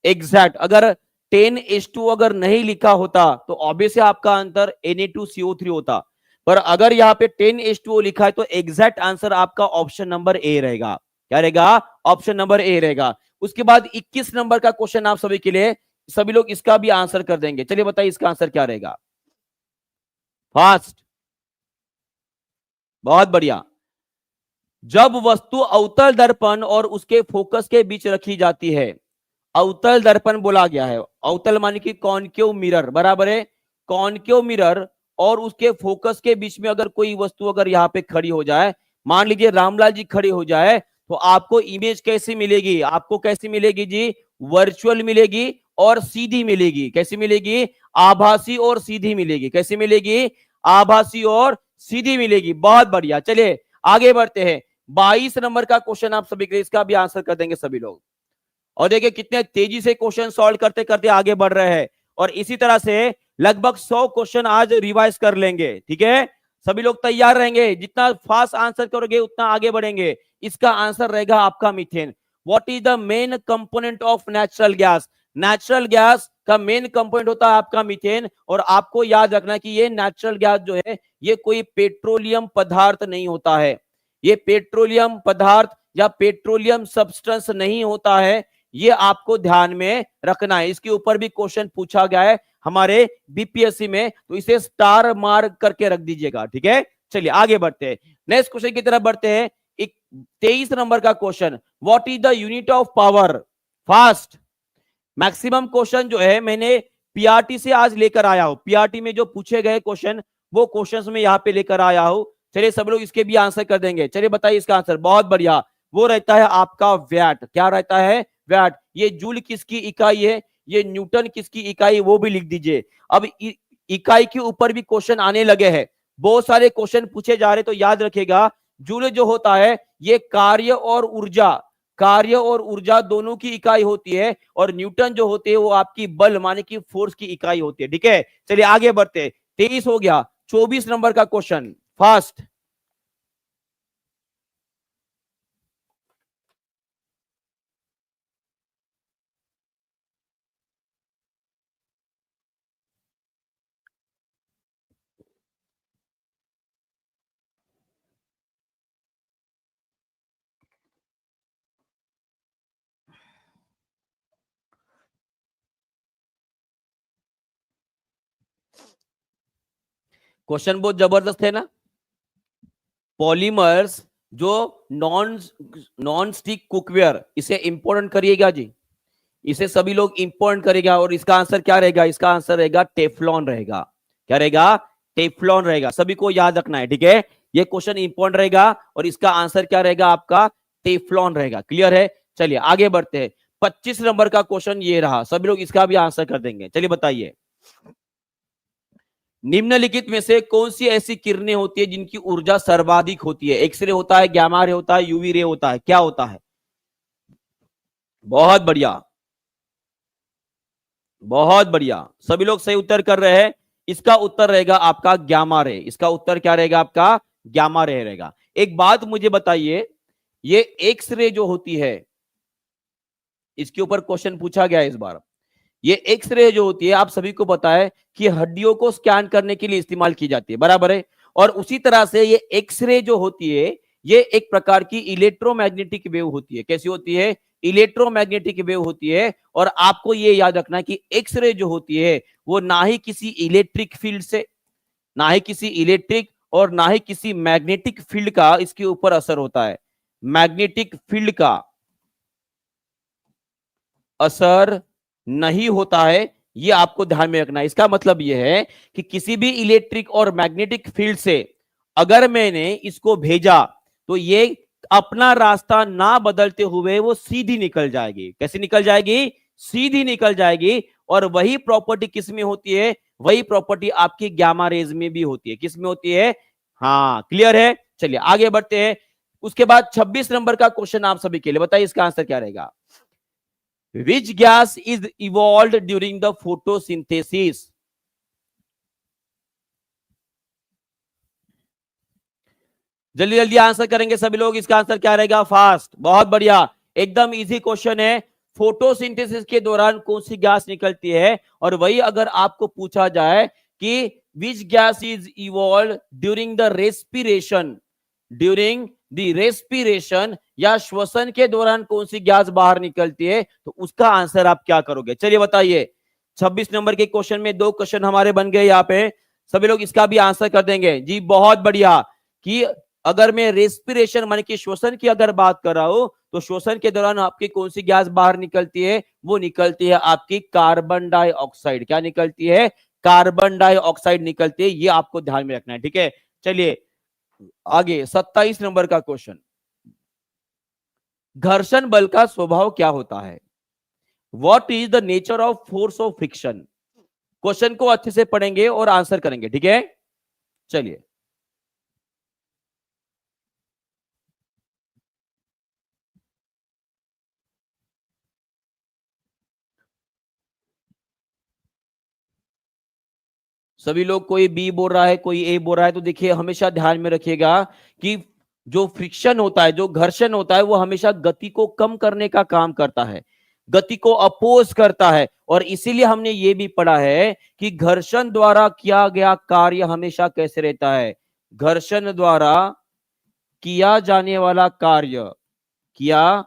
एग्जैक्ट अगर 10H2 अगर नहीं लिखा होता तो ऑब्वियस आपका आंसर Na2CO3 होता, पर अगर यहाँ पे 10H2O लिखा है तो एग्जैक्ट आंसर आपका ऑप्शन नंबर ए रहेगा। क्या रहेगा? ऑप्शन नंबर ए रहेगा। उसके बाद 21 नंबर का क्वेश्चन आप सभी के लिए, सभी लोग इसका भी आंसर कर देंगे। चलिए बताइए इसका आंसर क्या रहेगा? फास्ट। बहुत बढ़िया। जब वस्तु अवतल दर्पण और उसके फोकस के बीच रखी जाती है, अवतल दर्पण बोला गया है। अवतल माने कि कॉनकेव मिरर, बराबर है? कॉनकेव मिरर और उसके फोकस के बीच में अगर कोई वस्तु अगर यहाँ पे खड़ी हो जाए, मान लीजिए रामलाल जी खड़े हो जाए, तो आपको इमेज कैसी मिलेगी? आपको कैसी मिलेगी जी? वर्चुअल मिलेगी और सीधी मिलेगी। कैसी मिलेगी? आभासी और सीधी मिलेगी। कैसी मिलेगी? आभासी और सीधी मिलेगी। बहुत बढ़िया। चलिए आगे बढ़ते हैं। 22 नंबर का क्वेश्चन आप सभी के लिए, इसका भी आंसर कर देंगे सभी लोग। और देखिए कितने तेजी से क्वेश्चन सॉल्व करते करते आगे बढ़ रहे हैं, और इसी तरह से लगभग 100 क्वेश्चन आज रिवाइज कर लेंगे। ठीक है, सभी लोग तैयार रहेंगे। जितना फास्ट आंसर करोगे उतना आगे बढ़ेंगे। इसका आंसर रहेगा आपका methane. What is the main component of natural gas? Natural gas का मेन कंपोनेंट होता है आपका मीथेन। और आपको याद रखना कि ये नेचुरल गैस जो है ये कोई पेट्रोलियम पदार्थ नहीं होता है। ये पेट्रोलियम पदार्थ या पेट्रोलियम सब्सटेंस नहीं होता है। ये आपको ध्यान में रखना है। इसके ऊपर भी क्वेश्चन पूछा गया है हमारे बीपीएससी में, तो इसे स्टार मार्क करके रख दीजिएगा। ठीक है, चलिए आगे बढ़ते हैं। नेक्स्ट क्वेश्चन की तरफ बढ़ते हैं। 23 नंबर का question, what is the unit of power? Fast. Maximum question जो है मैंने पीआरटी से आज लेकर आया हूं। पीआरटी में जो पूछे गए क्वेश्चन, वो क्वेश्चंस में यहाँ पे लेकर आया हूं। चलिए सब लोग इसके भी आंसर कर देंगे। चलिए बताइए इसका आंसर। बहुत बढ़िया। वो रहता है आपका वैट। क्या रहता है? वैट। ये जूल किसकी इकाई है? ये न्यूटन किसकी इकाई? वो भी लिख दीजिए। अब इकाई के ऊपर भी क्वेश्चन आने लगे हैं। बहुत सारे क्वेश्चन पूछे जा रहे, तो याद रखिएगा जूल जो होता है ये कार्य और ऊर्जा दोनों की इकाई होती है, और न्यूटन जो होते हैं वो आपकी बल माने कि फोर्स की इकाई होती है। ठीक है, चलिए आगे बढ़ते हैं। 23 हो गया। 24 नंबर का क्वेश्चन फास्ट। क्वेश्चन बहुत जबरदस्त है ना। पॉलीमर्स जो नॉन नॉन स्टिक कुकवेयर, इसे इंपोर्टेंट करिएगा जी, इसे सभी लोग इंपोर्टेंट करेगा। और इसका आंसर क्या रहेगा? इसका आंसर रहेगा टेफ्लॉन रहेगा। क्या रहेगा? टेफ्लॉन रहेगा। सभी को याद रखना है, ठीक है। ये क्वेश्चन इंपोर्टेंट रहेगा और इसका आंसर क्या रहेगा? आपका टेफ्लॉन रहेगा। क्लियर है? चलिए आगे बढ़ते हैं। 25 नंबर का क्वेश्चन ये रहा, सभी लोग इसका भी आंसर कर देंगे। चलिए बताइए, निम्नलिखित में से कौन सी ऐसी किरणें होती है जिनकी ऊर्जा सर्वाधिक होती है? एक्सरे होता है, गैमा रे होता है, यूवी रे होता है, क्या होता है? बहुत बढ़िया, बहुत बढ़िया, सभी लोग सही उत्तर कर रहे हैं। इसका उत्तर रहेगा आपका गैमा रे। इसका उत्तर क्या रहेगा? आपका गैमा रे रहेगा। एक बात मुझे बताइए, ये एक्स रे जो होती है, इसके ऊपर क्वेश्चन पूछा गया है इस बार। ये एक्स रे जो होती है, आप सभी को पता है कि हड्डियों को स्कैन करने के लिए इस्तेमाल की जाती है, बराबर है। और उसी तरह से ये एक्स रे जो होती है, ये एक प्रकार की इलेक्ट्रोमैग्नेटिक वेव होती है। कैसी होती है? इलेक्ट्रोमैग्नेटिक वेव होती है। और आपको ये याद रखना है कि एक्स रे जो होती है वो ना ही किसी इलेक्ट्रिक फील्ड से, ना ही किसी इलेक्ट्रिक और ना ही किसी मैग्नेटिक फील्ड का इसके ऊपर असर होता है। मैग्नेटिक फील्ड का असर नहीं होता है, ये आपको ध्यान में रखना है। इसका मतलब यह है कि किसी भी इलेक्ट्रिक और मैग्नेटिक फील्ड से अगर मैंने इसको भेजा तो ये अपना रास्ता ना बदलते हुए वो सीधी निकल जाएगी। कैसे निकल जाएगी? सीधी निकल जाएगी। और वही प्रॉपर्टी किस में होती है? वही प्रॉपर्टी आपकी गामा रेज में भी होती है। किस में होती है? हाँ, क्लियर है। चलिए आगे बढ़ते हैं। उसके बाद 26 नंबर का क्वेश्चन आप सभी के लिए, बताइए इसका आंसर क्या रहेगा? Which gas is evolved during the photosynthesis? जल्दी जल्दी आंसर करेंगे सभी लोग। इसका आंसर क्या रहेगा? फास्ट। बहुत बढ़िया, एकदम इजी क्वेश्चन है। फोटोसिंथेसिस के दौरान कौन सी गैस निकलती है? और वही अगर आपको पूछा जाए कि विच gas is evolve during the respiration, during the respiration या श्वसन के दौरान कौन सी गैस बाहर निकलती है, तो उसका आंसर आप क्या करोगे? चलिए बताइए। 26 नंबर के क्वेश्चन में 2 क्वेश्चन हमारे बन गए यहाँ पे, सभी लोग इसका भी आंसर कर देंगे जी। बहुत बढ़िया। कि अगर मैं रेस्पिरेशन माने कि श्वसन की अगर बात कर रहा हूं, तो श्वसन के दौरान आपकी कौन सी गैस बाहर निकलती है? वो निकलती है आपकी कार्बन डाइऑक्साइड। क्या निकलती है? कार्बन डाइऑक्साइड निकलती है। ये आपको ध्यान में रखना है, ठीक है। चलिए आगे 27 नंबर का क्वेश्चन, घर्षण बल का स्वभाव क्या होता है? What is the nature of force of friction? Question को अच्छे से पढ़ेंगे और आंसर करेंगे, ठीक है। चलिए सभी लोग, कोई बी बोल रहा है, कोई ए बोल रहा है, तो देखिए हमेशा ध्यान में रखिएगा कि जो फ्रिक्शन होता है, जो घर्षण होता है, वो हमेशा गति को कम करने का काम करता है, गति को अपोज करता है। और इसीलिए हमने ये भी पढ़ा है कि घर्षण द्वारा किया गया कार्य हमेशा कैसे रहता है? घर्षण द्वारा किया जाने वाला कार्य, किया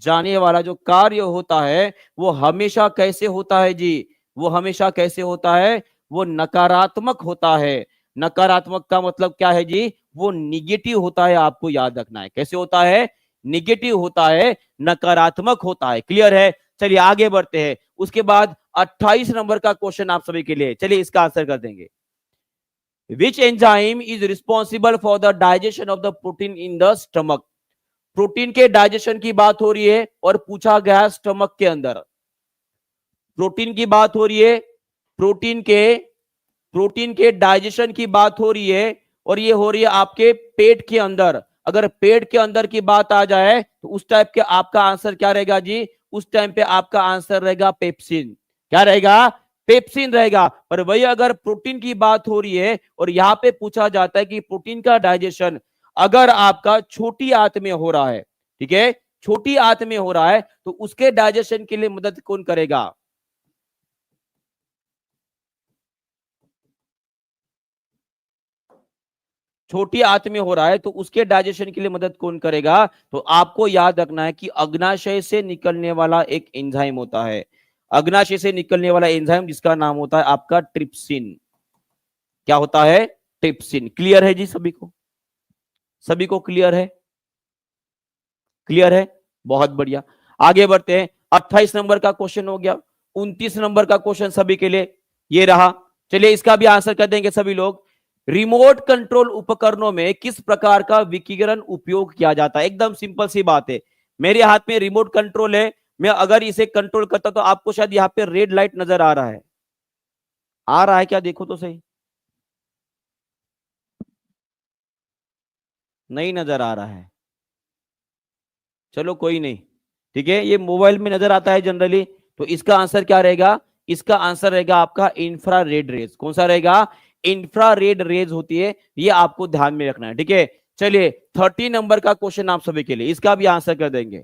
जाने वाला जो कार्य होता है वो हमेशा कैसे होता है जी? वो हमेशा कैसे होता है? वो नकारात्मक होता है। नकारात्मक का मतलब क्या है जी? वो निगेटिव होता है। आपको याद रखना है। कैसे होता है? निगेटिव होता है, नकारात्मक होता है। क्लियर है? चलिए आगे बढ़ते हैं। उसके बाद 28 नंबर का क्वेश्चन आप सभी के लिए, चलिए इसका आंसर कर देंगे। Which enzyme is responsible for the digestion of the protein in the stomach? Protein के डाइजेशन की बात हो रही है और पूछा गया स्टमक के अंदर। प्रोटीन की बात हो रही है, प्रोटीन के डाइजेशन की बात हो रही है और ये हो रही है आपके पेट के अंदर। अगर पेट के अंदर की बात आ जाए तो उस टाइप के आपका आंसर क्या रहेगा जी? उस टाइम पे आपका आंसर रहेगा पेप्सिन। क्या रहेगा? पेप्सिन रहेगा। पर वही अगर प्रोटीन की बात हो रही है और यहां पे पूछा जाता है कि प्रोटीन का डाइजेशन अगर आपका छोटी आंत में हो रहा है, ठीक है, छोटी आंत में हो रहा है, तो उसके डाइजेशन के लिए मदद कौन करेगा? छोटी आंत में हो रहा है तो उसके डाइजेशन के लिए मदद कौन करेगा? तो आपको याद रखना है कि अग्नाशय से निकलने वाला एक एंजाइम होता है, अग्नाशय से निकलने वाला एंजाइम जिसका नाम होता है आपका ट्रिप्सिन। क्या होता है? ट्रिप्सिन। क्लियर है जी सभी को? सभी को क्लियर है? क्लियर है, बहुत बढ़िया। आगे बढ़ते हैं। 28 नंबर का क्वेश्चन हो गया। 29 नंबर का क्वेश्चन सभी के लिए ये रहा। चलिए इसका भी आंसर कर देंगे सभी लोग। रिमोट कंट्रोल उपकरणों में किस प्रकार का विकिरण उपयोग किया जाता है? एकदम सिंपल सी बात है। मेरे हाथ में रिमोट कंट्रोल है, मैं अगर इसे कंट्रोल करता तो आपको शायद यहां पे रेड लाइट नजर आ रहा है। आ रहा है क्या? देखो तो सही। नहीं नजर आ रहा है। चलो कोई नहीं, ठीक है, ये मोबाइल में नजर आता है जनरली। तो इसका आंसर क्या रहेगा? इसका आंसर रहेगा आपका इंफ्रारेड रेज। कौन सा रहेगा? इंफ्रारेड रेज होती है, ये आपको ध्यान में रखना है, ठीक है। चलिए 30 नंबर का क्वेश्चन आप सभी के लिए, इसका भी आंसर कर देंगे।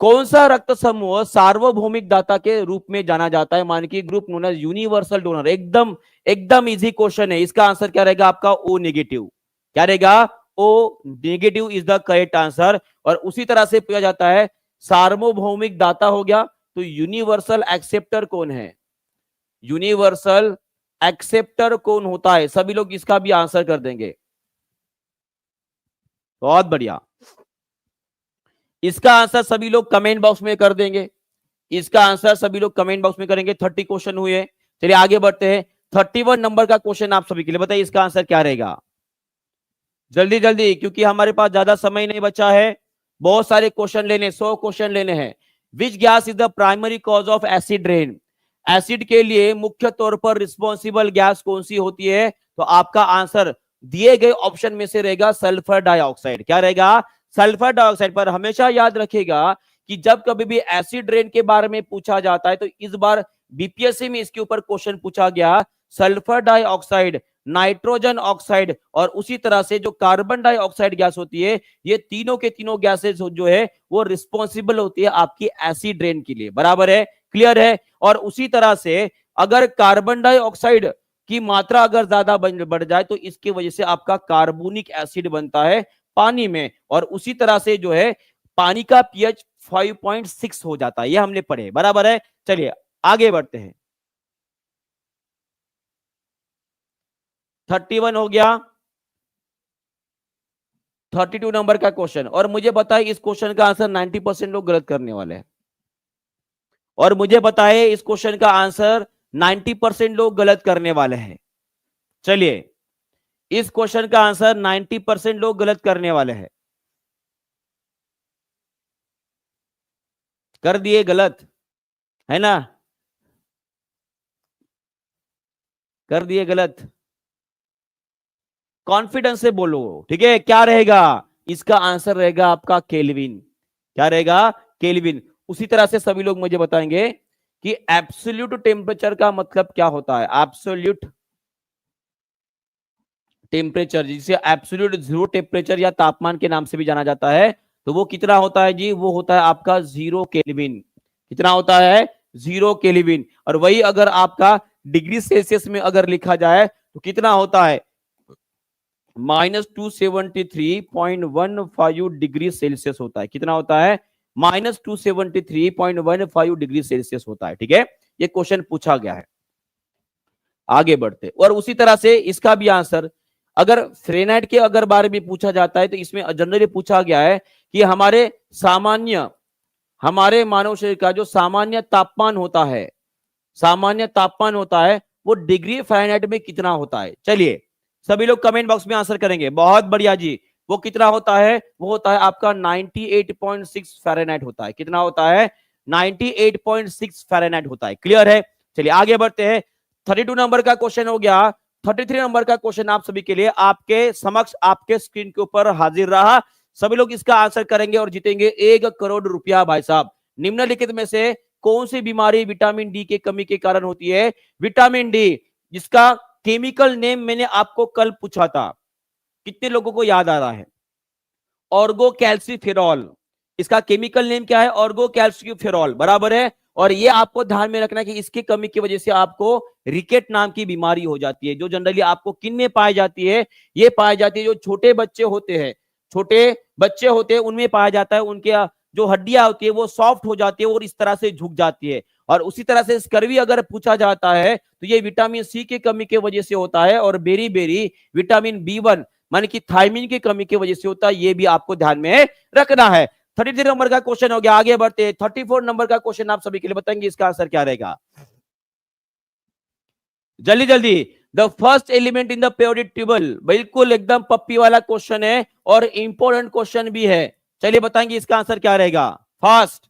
कौन सा रक्त समूह सार्वभौमिक दाता के रूप में जाना जाता है? मान की group known as universal donor. एकदम एकदम इजी क्वेश्चन है। इसका आंसर क्या रहेगा आपका? O negative. क्या रहेगा? O negative is the correct answer. और उसी तरह से पूछा जाता है सार्वभौमिक दाता हो गया, तो यूनिवर्सल एक्सेप्टर कौन है? यूनिवर्सल एक्सेप्टर कौन होता है? सभी लोग इसका भी आंसर कर देंगे। बहुत बढ़िया। इसका आंसर सभी लोग कमेंट बॉक्स में कर देंगे। इसका आंसर सभी लोग कमेंट बॉक्स में करेंगे। 30 क्वेश्चन हुए। चलिए आगे बढ़ते हैं। 31 नंबर का क्वेश्चन आप सभी के लिए, बताइए इसका आंसर क्या रहेगा? जल्दी जल्दी, क्योंकि हमारे पास ज्यादा समय नहीं बचा है। बहुत सारे क्वेश्चन लेने, 100 क्वेश्चन लेने हैं। विच gas is the primary cause of acid rain? Acid के लिए मुख्य तौर पर रिस्पॉन्सिबल गैस कौन सी होती है? तो आपका आंसर दिए गए ऑप्शन में से रहेगा सल्फर डाइऑक्साइड। क्या रहेगा? Sulphur dioxide. पर हमेशा याद रखेगा कि जब कभी भी एसिड रेन के बारे में पूछा जाता है तो इस बार बीपीएससी में इसके ऊपर क्वेश्चन पूछा गया। सल्फर डाइऑक्साइड, नाइट्रोजन ऑक्साइड और उसी तरह से जो कार्बन डाइऑक्साइड गैस होती है, ये तीनों के तीनों गैसेस जो है वो रिस्पॉन्सिबल होती है आपकी एसिड रेन के लिए। बराबर है? क्लियर है? और उसी तरह से अगर कार्बन डाइऑक्साइड की मात्रा अगर ज्यादा बढ़ जाए तो इसकी वजह से आपका कार्बोनिक एसिड बनता है पानी में, और उसी तरह से जो है पानी का पीएच 5.6 हो जाता है। ये हमने पढ़े। बराबर है? चलिए आगे बढ़ते हैं। 31 हो गया। 32 नंबर का क्वेश्चन, और मुझे बताए इस क्वेश्चन का आंसर 90% लोग गलत करने वाले हैं। और मुझे बताए इस क्वेश्चन का आंसर 90% लोग गलत करने वाले हैं। चलिए इस क्वेश्चन का आंसर 90% लोग गलत करने वाले हैं। कर दिए गलत, है ना? कर दिए गलत। कॉन्फिडेंस से बोलो, ठीक है। क्या रहेगा? इसका आंसर रहेगा आपका केल्विन। क्या रहेगा? केल्विन। उसी तरह से सभी लोग मुझे बताएंगे कि एब्सोल्यूट टेम्परेचर का मतलब क्या होता है? एब्सोल्यूट टेम्परेचर, जिसे एब्सोल्यूट जीरो टेम्परेचर या तापमान के नाम से भी जाना जाता है, तो वो कितना होता है जी? वो होता है आपका 0 केल्विन। कितना होता है? 0 केल्विन। और वही अगर आपका डिग्री सेल्सियस में अगर लिखा जाए तो कितना होता है? -273.15 डिग्री सेल्सियस होता है। कितना होता है? -273.15 डिग्री सेल्सियस होता है, ठीक है। ये क्वेश्चन पूछा गया है। आगे बढ़ते, और उसी तरह से इसका भी आंसर अगर फ़ारेनहाइट के अगर बारे में पूछा जाता है तो इसमें जनरली पूछा गया है कि हमारे मानव शरीर का जो सामान्य तापमान होता है, सामान्य तापमान होता है वो डिग्री फ़ारेनहाइट में कितना होता है? चलिए सभी लोग कमेंट बॉक्स में आंसर करेंगे। बहुत बढ़िया जी। वो कितना होता है? वो होता है आपका 98.6 फ़ारेनहाइट होता है। कितना होता है? 98.6 फ़ारेनहाइट होता है। क्लियर है? चलिए आगे बढ़ते हैं। 32 नंबर का क्वेश्चन हो गया। 33 नंबर का क्वेश्चन आप सभी के लिए आपके समक्ष आपके स्क्रीन के ऊपर हाजिर रहा। सभी लोग इसका आंसर करेंगे और जीतेंगे 1 करोड़ रुपया। भाई साहब, निम्नलिखित में से कौन सी बीमारी विटामिन डी के कमी के कारण होती है? विटामिन डी, जिसका केमिकल नेम मैंने आपको कल पूछा था, कितने लोगों को याद आ रहा है? ऑर्गो कैल्सीफेरॉल। इसका केमिकल नेम क्या है? ऑर्गो कैल्सीफेरॉल, बराबर है। और ये आपको ध्यान में रखना है कि इसकी कमी की वजह से आपको रिकेट नाम की बीमारी हो जाती है, जो जनरली आपको किन में पाई जाती है? ये पाई जाती है जो छोटे बच्चे होते हैं, छोटे बच्चे होते हैं उनमें पाया जाता है। उनके जो हड्डियां होती है वो सॉफ्ट हो जाती है और इस तरह से झुक जाती है। और उसी तरह से स्कर्वी अगर पूछा जाता है तो ये विटामिन सी की कमी की वजह से होता है, और बेरी बेरी विटामिन बी1 माने कि थायमिन की कमी की वजह से होता है। ये भी आपको ध्यान में रखना है। 33 नंबर का क्वेश्चन हो गया, आगे बढ़ते हैं। 34 नंबर का क्वेश्चन आप सभी के लिए बताएंगे, इसका आंसर क्या रहेगा? जल्दी जल्दी। The first element in the periodic table, बिल्कुल एकदम पप्पी वाला क्वेश्चन है और इंपॉर्टेंट क्वेश्चन भी है। चलिए बताएंगे इसका आंसर क्या रहेगा? फास्ट,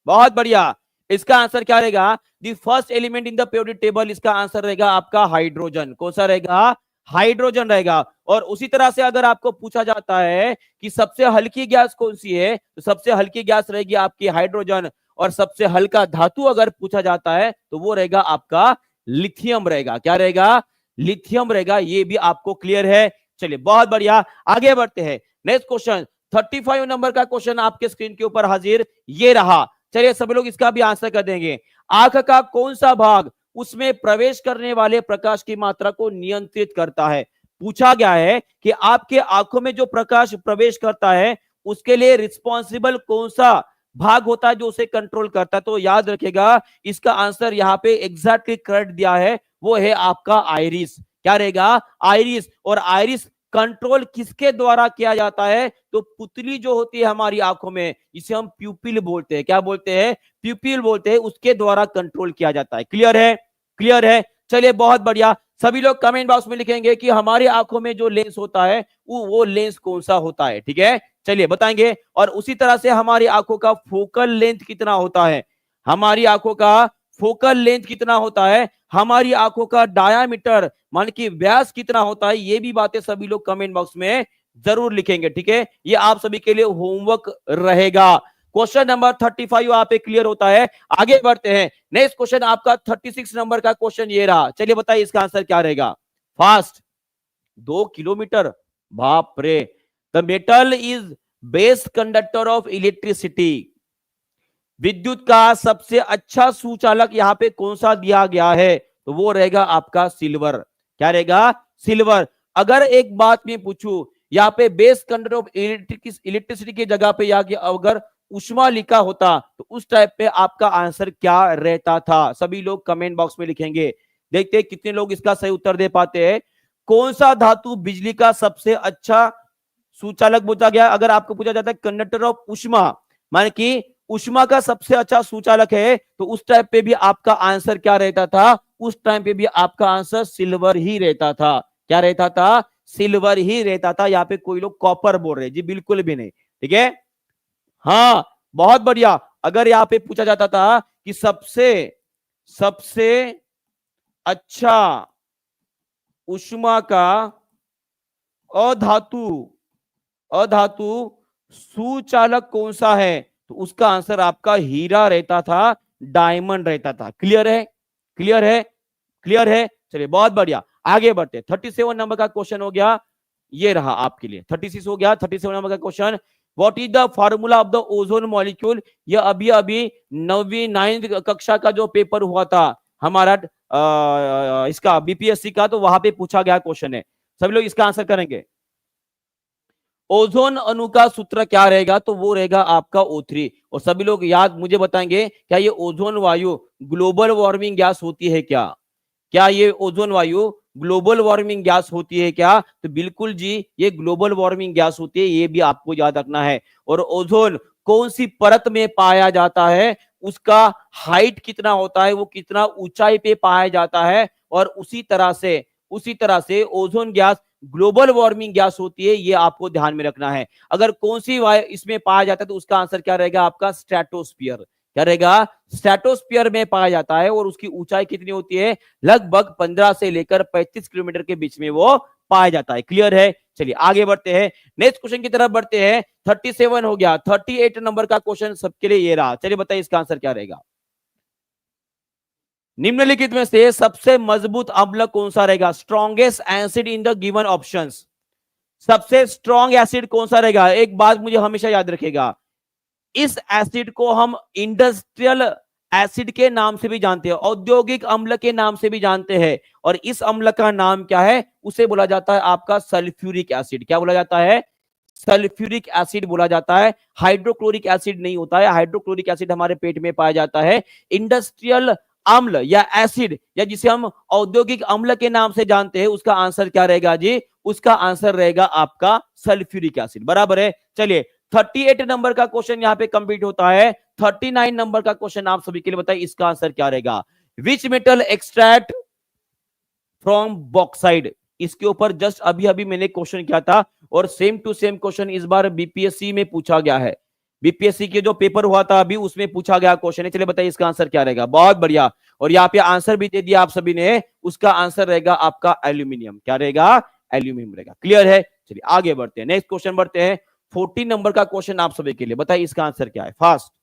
बहुत बढ़िया। इसका आंसर क्या रहेगा? The first element in the periodic table, इसका आंसर रहेगा आपका हाइड्रोजन। कौन सा रहेगा? हाइड्रोजन रहेगा। और उसी तरह से अगर आपको पूछा जाता है कि सबसे हल्की गैस कौन सी है, तो सबसे हल्की गैस रहेगी आपकी हाइड्रोजन। और सबसे हल्का धातु अगर पूछा जाता है तो वो रहेगा आपका लिथियम रहेगा। क्या रहेगा? लिथियम रहेगा। ये भी आपको क्लियर है। चलिए बहुत बढ़िया, आगे बढ़ते हैं। नेक्स्ट क्वेश्चन 35 नंबर का क्वेश्चन आपके स्क्रीन के ऊपर हाजिर, ये रहा। चलिए सभी लोग इसका भी आंसर कर देंगे। आंख का कौन सा भाग उसमें प्रवेश करने वाले प्रकाश की मात्रा को नियंत्रित करता है? पूछा गया है कि आपके आंखों में जो प्रकाश प्रवेश करता है उसके लिए रिस्पॉन्सिबल कौन सा भाग होता है जो उसे कंट्रोल करता है? तो याद रखेगा इसका आंसर यहाँ पे एग्जैक्टली करेक्ट दिया है, वो है आपका आइरिस। क्या रहेगा? आइरिस। और आइरिस कंट्रोल किसके द्वारा किया जाता है? तो पुतली जो होती है हमारी आंखों में, इसे हम प्यूपिल बोलते हैं। क्या बोलते हैं? प्यूपिल बोलते हैं। उसके द्वारा कंट्रोल किया जाता है। क्लियर है? क्लियर है। चलिए बहुत बढ़िया। सभी लोग कमेंट बॉक्स में लिखेंगे कि हमारी आंखों में जो लेंस होता है वो लेंस कौन सा होता है। ठीक है, चलिए बताएंगे। और उसी तरह से हमारी आंखों का फोकल लेंथ कितना होता है? हमारी आंखों का फोकल लेंथ कितना होता है? हमारी आंखों का डायामीटर मान कि व्यास कितना होता है? ये भी बातें सभी लोग कमेंट बॉक्स में जरूर लिखेंगे। ठीक है, ये आप सभी के लिए होमवर्क रहेगा। क्वेश्चन नंबर 35 वहां पे क्लियर होता है। आगे बढ़ते हैं। नेक्स्ट क्वेश्चन आपका 36 नंबर का क्वेश्चन ये रहा। चलिए बताइए इसका आंसर क्या रहेगा? फास्ट, 2 किलोमीटर, बाप रे। The metal is best conductor of electricity. विद्युत का सबसे अच्छा सुचालक यहाँ पे कौन सा दिया गया है? तो वो रहेगा आपका सिल्वर। क्या रहेगा? सिल्वर। अगर एक बात मैं पूछूं, यहाँ पे बेस्ट कंडक्टर ऑफ इलेक्ट्रिसिटी की जगह पे यहाँ अगर उष्मा लिखा होता तो उस टाइप पे आपका आंसर क्या रहता था? सभी लोग कमेंट बॉक्स में लिखेंगे। देखते हैं कितने लोग इसका सही उत्तर दे पाते हैं। कौन सा धातु बिजली का सबसे अच्छा सुचालक पूछा गया? अगर आपको पूछा जाता है कंडक्टर ऑफ उष्मा, माने कि उष्मा का सबसे अच्छा सुचालक है, तो उस टाइप पे भी आपका आंसर क्या रहता था? उस टाइम पे भी आपका आंसर सिल्वर ही रहता था। क्या रहता था? सिल्वर ही रहता था। यहाँ पे कोई लोग कॉपर बोल रहे जी, बिल्कुल भी नहीं। ठीक है, हाँ बहुत बढ़िया। अगर यहाँ पे पूछा जाता था कि सबसे सबसे अच्छा उष्मा का अधातु अधातु सुचालक कौन सा है? तो उसका आंसर आपका हीरा रहता था, डायमंड रहता था। क्लियर है? क्लियर है? क्लियर है। चलिए बहुत बढ़िया, आगे बढ़ते। 37 नंबर का क्वेश्चन हो गया, ये रहा आपके लिए। 36 हो गया। 37 नंबर का question, what is the formula of the ozone molecule? ये अभी अभी 9वीं 9th कक्षा का जो पेपर हुआ था हमारा इसका बीपीएससी का, तो वहां पे पूछा गया क्वेश्चन है। सभी लोग इसका आंसर करेंगे। ओजोन अणु का सूत्र क्या रहेगा? तो वो रहेगा आपका O3। और सभी लोग याद मुझे बताएंगे, क्या ये ओजोन वायु ग्लोबल वार्मिंग गैस होती है क्या? क्या ये ओजोन वायु ग्लोबल वार्मिंग गैस होती है क्या? तो बिल्कुल जी, ये ग्लोबल वार्मिंग गैस होती है। ये भी आपको याद रखना है। और ओजोन कौन सी परत में पाया जाता है, उसका हाइट कितना होता है, वो कितना ऊंचाई पे पाया जाता है, और उसी तरह से ozone gas global warming gas होती है। ये आपको ध्यान में रखना है। अगर कौन सी इसमें पाया जाता है तो उसका आंसर क्या रहेगा आपका? स्ट्रेटोस्फियर। क्या रहेगा? स्ट्रेटोस्फियर में पाया जाता है। और उसकी ऊंचाई कितनी होती है? लगभग 15 से लेकर 35 किलोमीटर के बीच में वो पाया जाता है। क्लियर है? चलिए आगे बढ़ते हैं, नेक्स्ट क्वेश्चन की तरफ बढ़ते हैं। 37 हो गया। 38 नंबर का क्वेश्चन सबके लिए ये रहा। चलिए बताइए इसका आंसर क्या रहेगा? निम्नलिखित में से सबसे मजबूत अम्ल कौन सा रहेगा? Strongest acid in the given options. सबसे स्ट्रॉन्ग एसिड कौन सा रहेगा? एक बात मुझे हमेशा याद रखेगा, इस एसिड को हम इंडस्ट्रियल एसिड के नाम से भी जानते हैं, औद्योगिक अम्ल के नाम से भी जानते हैं। और इस अम्ल का नाम क्या है? उसे बोला जाता है आपका सल्फ्यूरिक एसिड। क्या बोला जाता है? सल्फ्यूरिक एसिड बोला जाता है। हाइड्रोक्लोरिक एसिड नहीं होता है। हाइड्रोक्लोरिक एसिड हमारे पेट में पाया जाता है। इंडस्ट्रियल अम्ल या एसिड, या जिसे हम औद्योगिक अम्ल के नाम से जानते हैं, उसका आंसर क्या रहेगा जी? उसका आंसर रहेगा आपका सल्फ्यूरिक एसिड। बराबर है। चलिए 38 नंबर का क्वेश्चन यहां पे कंप्लीट होता है। 39 नंबर का क्वेश्चन आप सभी के लिए बताइए, इसका आंसर क्या रहेगा? Which metal extract from bauxite. इसके ऊपर जस्ट अभी अभी मैंने क्वेश्चन किया था, और सेम टू सेम क्वेश्चन इस बार बीपीएससी में पूछा गया है। बीपीएससी के जो पेपर हुआ था अभी, उसमें पूछा गया क्वेश्चन है। चलिए बताइए इसका आंसर क्या रहेगा? बहुत बढ़िया। और यहाँ पे आंसर भी दे दिया आप सभी ने। उसका आंसर रहेगा आपका एल्यूमिनियम। क्या रहेगा? एल्यूमिनियम रहेगा। क्लियर है? चलिए आगे बढ़ते हैं, नेक्स्ट क्वेश्चन बढ़ते हैं। 14 नंबर का क्वेश्चन आप सभी के लिए, बताइए इसका आंसर क्या है? फास्ट।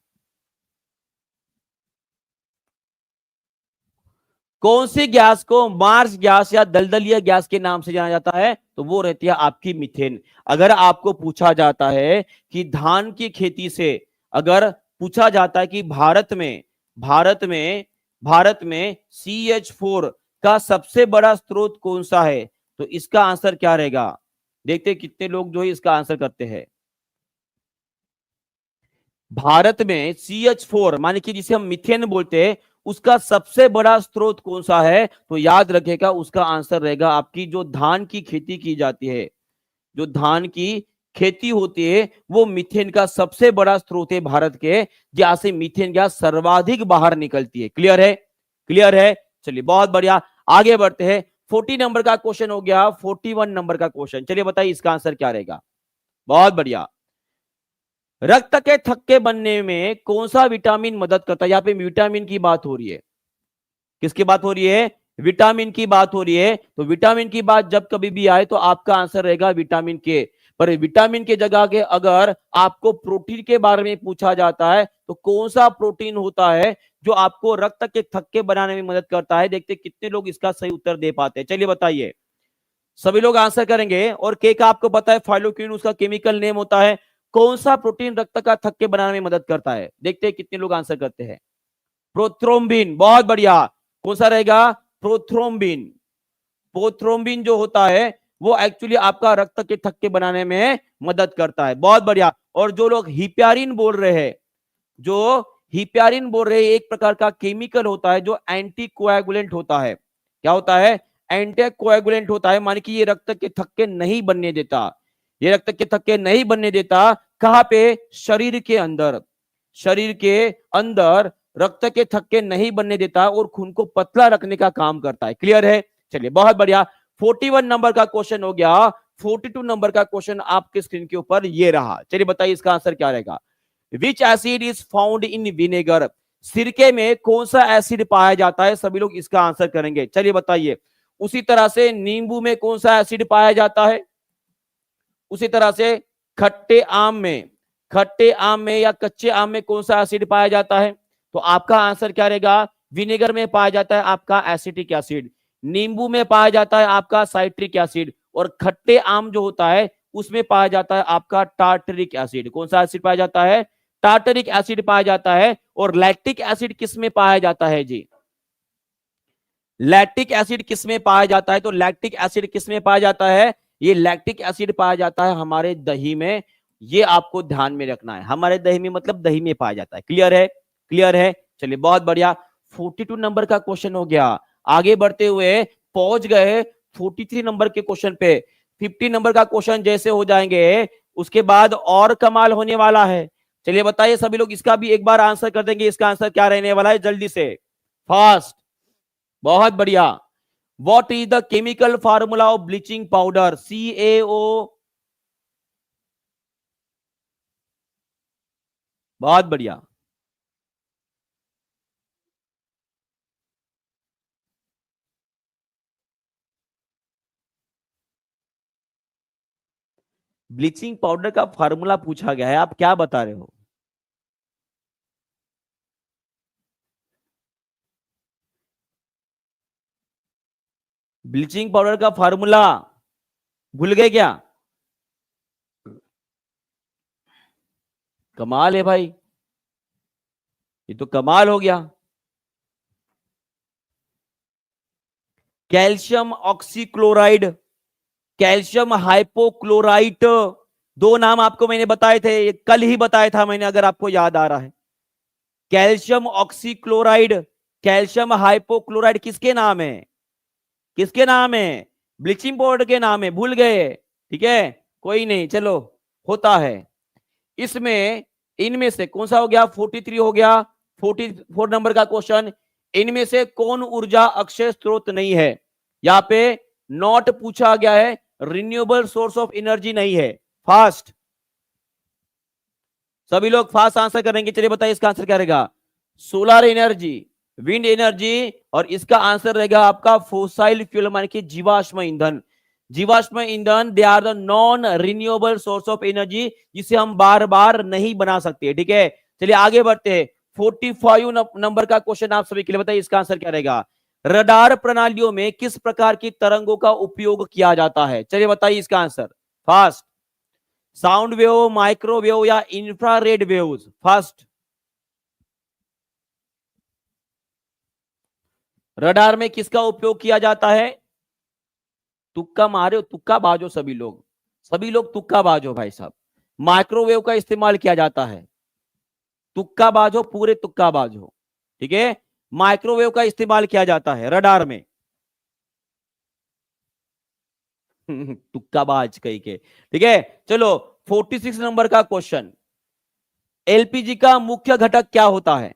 कौन सी गैस को मार्स गैस या दलदलीय गैस के नाम से जाना जाता है? तो वो रहती है आपकी मीथेन। अगर आपको पूछा जाता है कि धान की खेती से, अगर पूछा जाता है कि भारत में CH4 का सबसे बड़ा स्रोत कौन सा है, तो इसका आंसर क्या रहेगा? देखते हैं कितने लोग जो है इसका आंसर करते हैं। भारत में CH4 माने कि जिसे हम मीथेन बोलते हैं, उसका सबसे बड़ा स्रोत कौन सा है? तो याद रखेगा उसका आंसर रहेगा आपकी जो धान की खेती की जाती है, जो धान की खेती होती है, वो मीथेन का सबसे बड़ा स्रोत है भारत के, जहां से मीथेन गैस सर्वाधिक बाहर निकलती है। क्लियर है? क्लियर है? चलिए बहुत बढ़िया, आगे बढ़ते हैं। 40 नंबर का क्वेश्चन हो गया। 41 नंबर का क्वेश्चन, चलिए बताइए इसका आंसर क्या रहेगा? बहुत बढ़िया। रक्त के थक्के बनने में कौन सा विटामिन मदद करता है? यहाँ पे विटामिन की बात हो रही है। किसकी बात हो रही है? विटामिन की बात हो रही है। तो विटामिन की बात जब कभी भी आए तो आपका आंसर रहेगा विटामिन के। पर विटामिन के जगह के अगर आपको प्रोटीन के बारे में पूछा जाता है, तो कौन सा प्रोटीन होता है जो आपको रक्त के थक्के बनाने में मदद करता है? देखते कितने लोग इसका सही उत्तर दे पाते हैं। चलिए बताइए, सभी लोग आंसर करेंगे। और के का आपको पता है फाइलोक्विन उसका केमिकल नेम होता है। कौन सा प्रोटीन रक्त का थक्के बनाने में मदद करता है? देखते हैं कितने लोग आंसर करते हैं। प्रोथ्रोम्बिन। बहुत बढ़िया। कौन सा रहेगा? प्रोथ्रोम्बिन। प्रोथ्रोम्बिन जो होता है वो एक्चुअली आपका रक्त के थक्के बनाने में मदद करता है। बहुत बढ़िया। और जो लोग हिप्यारिन बोल रहे हैं, जो हिप्यारिन बोल रहे हैं, एक प्रकार का केमिकल होता है जो एंटी कोएगुलेंट होता है। क्या होता है? एंटी कोएगुलेंट होता है, माने कि ये रक्त के थक्के नहीं बनने देता। ये रक्त के थक्के नहीं बनने देता। कहां पे? शरीर के अंदर। शरीर के अंदर रक्त के थक्के नहीं बनने देता और खून को पतला रखने का काम करता है। क्लियर है? चलिए बहुत बढ़िया। 41 नंबर का क्वेश्चन हो गया। 42 नंबर का क्वेश्चन आपके स्क्रीन के ऊपर ये रहा। चलिए बताइए इसका आंसर क्या रहेगा? विच acid is found in vinegar. सिरके में कौन सा एसिड पाया जाता है? सभी लोग इसका आंसर करेंगे। चलिए बताइए। उसी तरह से नींबू में कौन सा एसिड पाया जाता है? उसी तरह से खट्टे आम में, खट्टे आम में या कच्चे आम में कौन सा एसिड पाया जाता है? तो आपका आंसर क्या रहेगा? विनेगर में पाया जाता है आपका एसिटिक एसिड। नींबू में पाया जाता है आपका साइट्रिक एसिड। और खट्टे आम जो होता है उसमें पाया जाता है आपका टार्टरिक एसिड। कौन सा एसिड पाया जाता है? टार्टरिक एसिड पाया जाता है। और लैक्टिक एसिड किस में पाया जाता है जी? लैक्टिक एसिड किस में पाया जाता है? तो लैक्टिक एसिड किस में पाया जाता है? ये लैक्टिक एसिड पाया जाता है हमारे दही में। ये आपको ध्यान में रखना है, हमारे दही में मतलब दही में पाया जाता है। क्लियर है? क्लियर है? चलिए बहुत बढ़िया। 42 नंबर का क्वेश्चन हो गया। आगे बढ़ते हुए पहुंच गए 43 नंबर के क्वेश्चन पे। 50 नंबर का क्वेश्चन जैसे हो जाएंगे उसके बाद और कमाल होने वाला है। चलिए बताइए सभी लोग, इसका भी एक बार आंसर कर देंगे। इसका आंसर क्या रहने वाला है? जल्दी से, फास्ट। बहुत बढ़िया। What is the chemical formula of bleaching powder? CaO। बहुत बढ़िया। ब्लीचिंग पाउडर का फार्मूला पूछा गया है, आप क्या बता रहे हो? ब्लीचिंग पाउडर का फार्मूला भूल गए क्या? कमाल है भाई, ये तो कमाल हो गया। कैल्शियम ऑक्सीक्लोराइड, कैल्शियम हाइपोक्लोराइट, दो नाम आपको मैंने बताए थे, ये कल ही बताया था मैंने, अगर आपको याद आ रहा है। कैल्शियम ऑक्सीक्लोराइड, कैल्शियम हाइपोक्लोराइड किसके नाम है? किसके नाम है? ब्लीचिंग पाउडर के नाम है, भूल गए? ठीक है, कोई नहीं, चलो होता है। इसमें इनमें से कौन सा हो गया? 43 हो गया। 44 नंबर का क्वेश्चन, इनमें से कौन ऊर्जा अक्षय स्रोत नहीं है? यहां पे नॉट पूछा गया है, रिन्यूएबल सोर्स ऑफ एनर्जी नहीं है। फास्ट, सभी लोग फास्ट आंसर करेंगे। चलिए बताइए इसका आंसर क्या रहेगा? सोलर एनर्जी, विंड एनर्जी, और इसका आंसर रहेगा आपका फोसाइल फ्यूल, माने कि जीवाश्म ईंधन। जीवाश्म ईंधन they are the non renewable source of energy, जिसे हम बार बार नहीं बना सकते। ठीक है, चलिए आगे बढ़ते हैं। 45 नंबर का क्वेश्चन आप सभी के लिए, बताइए इसका आंसर क्या रहेगा? रडार प्रणालियों में किस प्रकार की तरंगों का उपयोग किया जाता है? चलिए बताइए इसका answer fast. Sound wave, microwave या इंफ्रारेड वेव्स? फास्ट। रडार में किसका उपयोग किया जाता है? तुक्का मारे, तुक्का बाजो सभी लोग, सभी लोग तुक्का बाजो भाई साहब। माइक्रोवेव का इस्तेमाल किया जाता है, तुक्का बाजो, पूरे तुक्का बाजो। ठीक है, माइक्रोवेव का इस्तेमाल किया जाता है रडार में। तुक्का बाज कहीं के। ठीक है, चलो 46 नंबर का क्वेश्चन, एलपीजी का मुख्य घटक क्या होता है?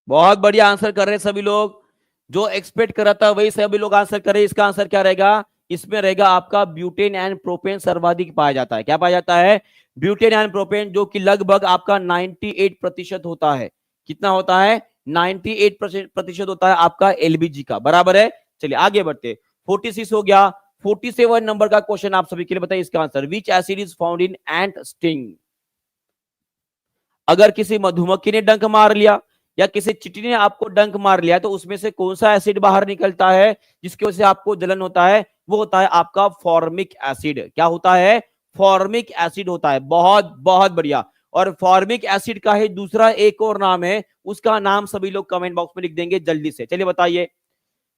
बहुत बढ़िया आंसर कर रहे हैं सभी लोग, जो एक्सपेक्ट कर रहा था वही सभी लोग आंसर कर रहे हैं। इसका आंसर क्या रहेगा? इसमें रहेगा आपका ब्यूटेन एंड प्रोपेन सर्वाधिक पाया जाता है। क्या पाया जाता है? ब्यूटेन एंड प्रोपेन, जो कि लगभग आपका 98% होता है। कितना होता है? 98% होता है आपका एलबीजी का, बराबर है। चलिए आगे बढ़ते, 46 हो गया। 47 नंबर का क्वेश्चन आप सभी के लिए, बताइए इसका answer. Which acid is found in ant sting? अगर किसी मधुमक्खी ने डंक मार लिया या किसी चींटी ने आपको डंक मार लिया, तो उसमें से कौन सा एसिड बाहर निकलता है जिसकी वजह से आपको जलन होता है? वो होता है आपका फॉर्मिक एसिड। क्या होता है? फॉर्मिक एसिड होता है। बहुत बहुत बढ़िया। और फॉर्मिक एसिड का ही दूसरा एक और नाम है, उसका नाम सभी लोग कमेंट बॉक्स में लिख देंगे जल्दी से। चलिए बताइए,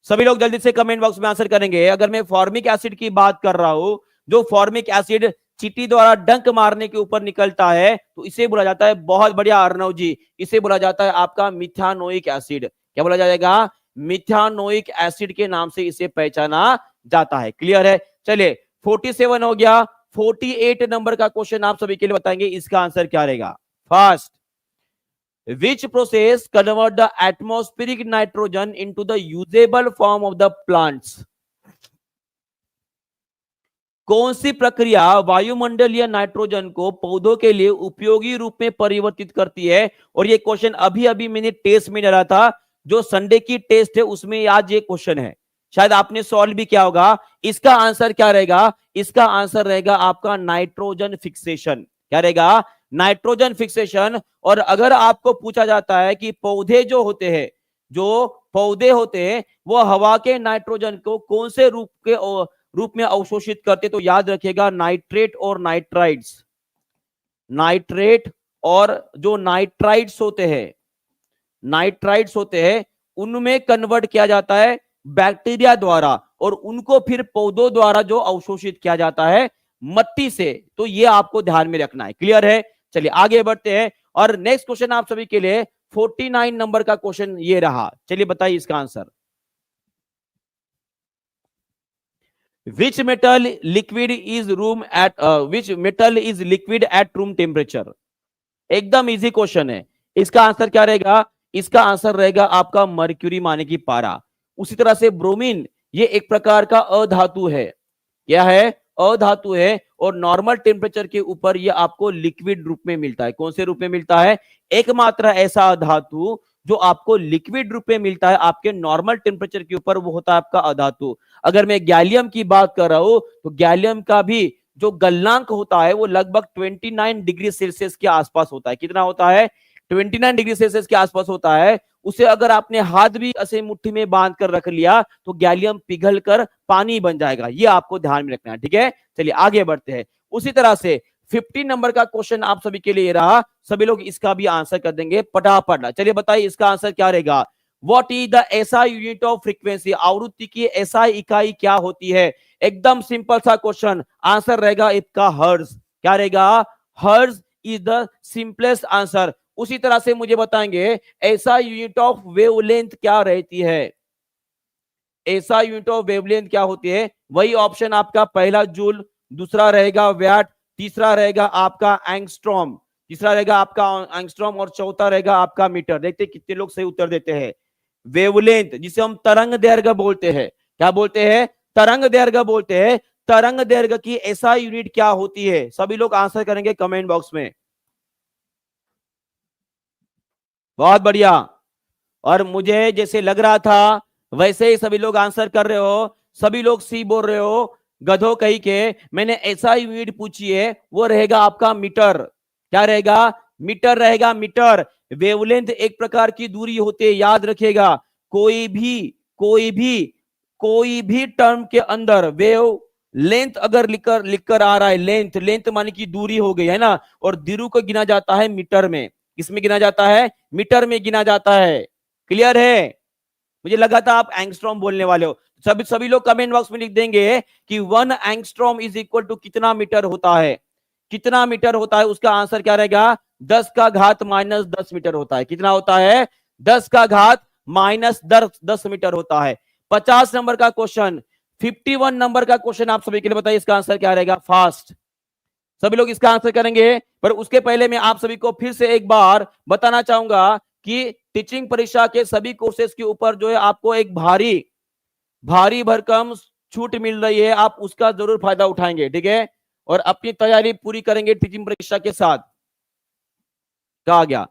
सभी लोग जल्दी से कमेंट बॉक्स में आंसर करेंगे। अगर मैं फॉर्मिक एसिड की बात कर रहा हूं, जो फॉर्मिक एसिड चींटी द्वारा डंक मारने के ऊपर निकलता है, तो इसे बोला जाता है, बहुत बढ़िया अर्णव जी, इसे बोला जाता है आपका मिथानोइक एसिड। क्या बोला जाएगा? मिथानोइक एसिड के नाम से इसे पहचाना जाता है। क्लियर है? चलिए 47 हो गया। 48 नंबर का क्वेश्चन आप सभी के लिए बताएंगे, इसका आंसर क्या रहेगा? Fast. Which process convert the atmospheric nitrogen into the usable form of the plants? कौन सी प्रक्रिया वायुमंडलीय नाइट्रोजन को पौधों के लिए उपयोगी रूप में परिवर्तित करती है? और ये क्वेश्चन अभी अभी मैंने टेस्ट में डाला था, जो संडे की टेस्ट है उसमें आज ये क्वेश्चन है, शायद आपने सॉल्व भी किया होगा। इसका आंसर क्या रहेगा? इसका आंसर रहेगा आपका नाइट्रोजन फिक्सेशन। क्या रहेगा? Nitrogen fixation. और अगर आपको पूछा जाता है कि पौधे जो होते हैं, जो पौधे होते हैं, वो हवा के नाइट्रोजन को कौन से रूप में अवशोषित करते, तो याद रखिएगा नाइट्रेट और नाइट्राइड्स। नाइट्रेट और जो नाइट्राइड्स होते हैं, नाइट्राइड्स होते हैं, उनमें कन्वर्ट किया जाता है बैक्टीरिया द्वारा, और उनको फिर पौधों द्वारा जो अवशोषित किया जाता है मट्टी से। तो ये आपको ध्यान में रखना है। क्लियर है? चलिए आगे बढ़ते हैं, और नेक्स्ट क्वेश्चन आप सभी के लिए 49 नंबर का क्वेश्चन ये रहा। चलिए बताइए इसका answer. Which metal liquid is liquid at room temperature? एकदम इजी क्वेश्चन है। इसका आंसर क्या रहेगा? इसका आंसर रहेगा आपका मर्क्यूरी, माने की पारा। उसी तरह से ब्रोमीन, ये एक प्रकार का अधातु है। क्या है? अधातु है और नॉर्मल टेम्परेचर के ऊपर ये आपको लिक्विड रूप में मिलता है। कौन से रूप में मिलता है? एकमात्र ऐसा अधातु जो आपको लिक्विड रूप में मिलता है आपके नॉर्मल टेम्परेचर के ऊपर, वो होता है आपका अधातु। अगर मैं गैलियम की बात कर रहा हूं तो गैलियम का भी जो गलनांक होता है वो लगभग 29 डिग्री सेल्सियस के आसपास होता है। कितना होता है? 29 डिग्री सेल्सियस के आसपास होता है। उसे अगर आपने हाथ भी ऐसे मुट्ठी में बांध कर रख लिया तो गैलियम पिघल कर पानी बन जाएगा। ये आपको ध्यान में रखना है, ठीक है। चलिए आगे बढ़ते हैं। उसी तरह से 15 नंबर का क्वेश्चन आप सभी के लिए रहा, सभी लोग इसका भी आंसर कर देंगे फटाफट। चलिए बताइए इसका आंसर क्या रहेगा? What is the SI unit of frequency? आवृत्ति की एसआई इकाई क्या होती है? एकदम सिंपल सा क्वेश्चन, आंसर रहेगा इसका हर्ट्ज। क्या रहेगा? Hertz is the simplest answer. उसी तरह से मुझे बताएंगे ऐसा यूनिट ऑफ वेवलेंथ क्या रहती है? ऐसा यूनिट ऑफ वेवलेंथ क्या होती है? वही ऑप्शन आपका पहला जूल, दूसरा रहेगा वैट, तीसरा रहेगा आपका एंगस्ट्रॉम, तीसरा रहेगा आपका एंगस्ट्रॉम और चौथा रहेगा आपका मीटर। देखते हैं कितने लोग सही उत्तर देते हैं। वेवलेंथ जिसे हम तरंग दैर्घ्य बोलते हैं, क्या बोलते हैं? तरंग दैर्घ्य बोलते हैं। तरंग दैर्घ्य की ऐसा यूनिट क्या होती है? सभी लोग आंसर करेंगे कमेंट बॉक्स में। बहुत बढ़िया। और मुझे जैसे लग रहा था वैसे ही सभी लोग आंसर कर रहे हो, सभी लोग सी बोल रहे हो गधो कहीं के। मैंने ऐसा यूनिट पूछी है, वो रहेगा आपका मीटर। क्या रहेगा? मीटर रहेगा, मीटर। वेवलेंथ एक प्रकार की दूरी होती है, याद रखिएगा। कोई भी टर्म के अंदर वेव लेंथ अगर लिखकर आ रहा है, लेंथ लेंथ माने की दूरी हो गई है ना, और दूरी को गिना जाता है मीटर में। किसमें गिना जाता है? मीटर में गिना जाता है। क्लियर है? मुझे लगा था आप एंगस्ट्रॉम बोलने वाले हो। सभी लोग कमेंट बॉक्स में लिख देंगे कि 1 एंगस्ट्रॉम इज इक्वल टू कितना मीटर होता है? कितना मीटर होता है? उसका आंसर क्या रहेगा? 10 का घात माइनस 10 मीटर होता है। कितना होता है? 10 का घात माइनस 10 मीटर होता है। 50 नंबर का क्वेश्चन, 51 नंबर का क्वेश्चन आप सभी के लिए बताइए इसका आंसर क्या रहेगा? फास्ट सभी लोग इसका आंसर करेंगे, पर उसके पहले मैं आप सभी को फिर से एक बार बताना चाहूंगा कि टीचिंग परीक्षा के सभी कोर्सेज के ऊपर जो है आपको एक भारी भरकम छूट मिल रही है। आप उसका जरूर फायदा उठाएंगे, ठीक है, और अपनी तैयारी पूरी करेंगे टीचिंग परीक्षा के साथ। कहा गया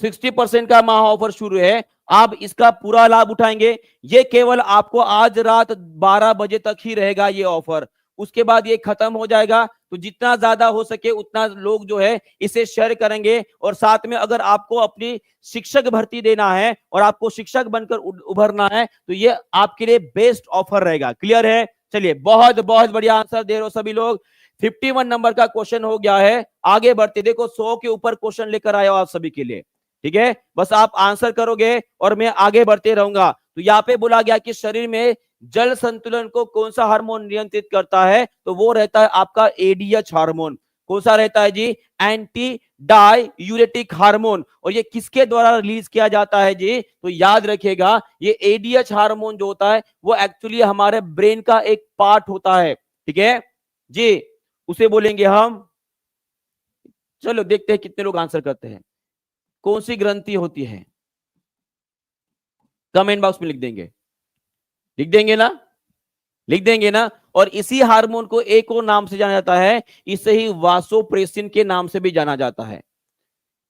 60% का महा ऑफर शुरू है, आप इसका पूरा लाभ उठाएंगे। ये केवल आपको आज रात 12 बजे तक ही रहेगा ये ऑफर, उसके बाद ये खत्म हो जाएगा। तो जितना ज्यादा हो सके उतना लोग जो है इसे शेयर करेंगे। और साथ में अगर आपको अपनी शिक्षक भर्ती देना है और आपको शिक्षक बनकर उभरना है तो ये आपके लिए बेस्ट ऑफर रहेगा। क्लियर है? चलिए बहुत बहुत बढ़िया आंसर दे रहे हो सभी लोग। 51 नंबर का क्वेश्चन हो गया है। आगे बढ़ते, देखो 100 के ऊपर क्वेश्चन लेकर आया हो आप सभी के लिए, ठीक है। बस आप आंसर करोगे और मैं आगे बढ़ते रहूंगा। तो यहाँ पे बोला गया कि शरीर में जल संतुलन को कौन सा हार्मोन नियंत्रित करता है? तो वो रहता है आपका एडीएच हार्मोन। कौन सा रहता है जी? Anti diuretic hormone. और ये किसके द्वारा रिलीज किया जाता है जी? तो याद रखिएगा ये एडीएच हार्मोन जो होता है वो एक्चुअली हमारे ब्रेन का एक पार्ट होता है, ठीक है जी। उसे बोलेंगे हम, चलो देखते हैं कितने लोग आंसर करते हैं। कौन सी ग्रंथि होती है? कमेंट बॉक्स में लिख देंगे, लिख देंगे ना, लिख देंगे ना। और इसी हार्मोन को एक और नाम से जाना जाता है, इसे ही वासोप्रेसिन के नाम से भी जाना जाता है।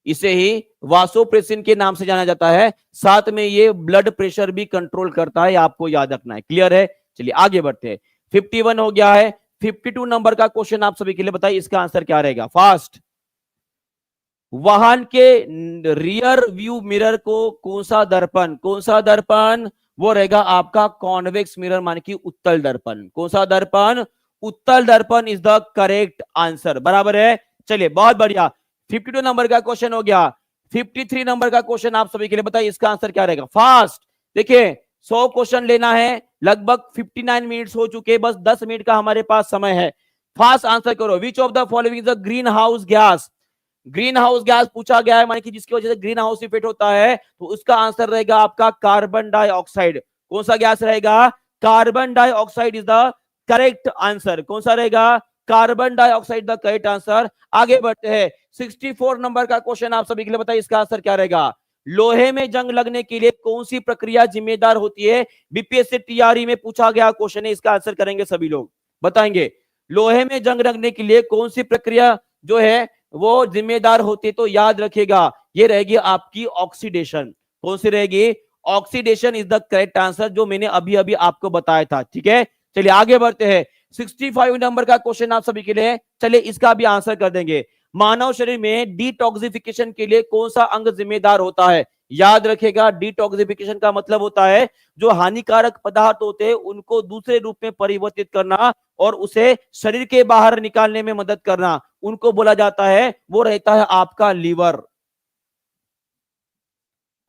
इसे ही वासोप्रेसिन के नाम से जाना जाता है। साथ में ये ब्लड प्रेशर भी कंट्रोल करता है, आपको याद रखना है। क्लियर है? चलिए आगे बढ़ते हैं। 51 हो गया है। 52 नंबर का क्वेश्चन आप सभी के लिए बताइए इसका आंसर क्या रहेगा? फास्ट। वाहन के रियर व्यू मिरर को कौन सा दर्पण? वो रहेगा आपका कॉन्वेक्स मिरर, मान की उत्तल दर्पण। कौन सा दर्पण? उत्तल दर्पण इज द करेक्ट आंसर। बराबर है। चलिए बहुत बढ़िया। 52 नंबर का क्वेश्चन हो गया। 53 नंबर का क्वेश्चन आप सभी के लिए बताइए इसका आंसर क्या रहेगा? फास्ट। देखिए 100 क्वेश्चन लेना है, लगभग 59 मिनट्स हो चुके, बस 10 मिनट का हमारे पास समय है। फास्ट आंसर करो। विच of the following is the green house gas? Green house gas पूछा गया है, माने कि जिसकी वजह से ग्रीन हाउस इफेक्ट होता है, तो उसका आंसर रहेगा आपका कार्बन डाइऑक्साइड। कौन सा गैस रहेगा? Carbon dioxide is the correct answer. कौन सा रहेगा? Carbon dioxide the correct answer. आगे बढ़ते हैं। 64 नंबर का क्वेश्चन आप सभी के लिए बताइए इसका आंसर क्या रहेगा? लोहे में जंग लगने के लिए कौन सी प्रक्रिया जिम्मेदार होती है? बीपीएससी टीआरई में पूछा गया क्वेश्चन है, इसका आंसर करेंगे सभी लोग, बताएंगे। लोहे में जंग लगने के लिए कौन सी प्रक्रिया जो है वो जिम्मेदार होती है? तो याद रखिएगा ये रहेगी आपकी ऑक्सीडेशन। कौन सी रहेगी? Oxidation is the correct answer, जो मैंने अभी अभी आपको बताया था। ठीक है, चलिए आगे बढ़ते हैं। 65 नंबर का क्वेश्चन आप सभी के लिए, चलिए इसका भी आंसर कर देंगे। मानव शरीर में डिटॉक्सिफिकेशन के लिए कौन सा अंग जिम्मेदार होता है? याद रखेगा, डिटॉक्सिफिकेशन का मतलब होता है जो हानिकारक पदार्थ होते हैं उनको दूसरे रूप में परिवर्तित करना और उसे शरीर के बाहर निकालने में मदद करना, उनको बोला जाता है, वो रहता है आपका लीवर।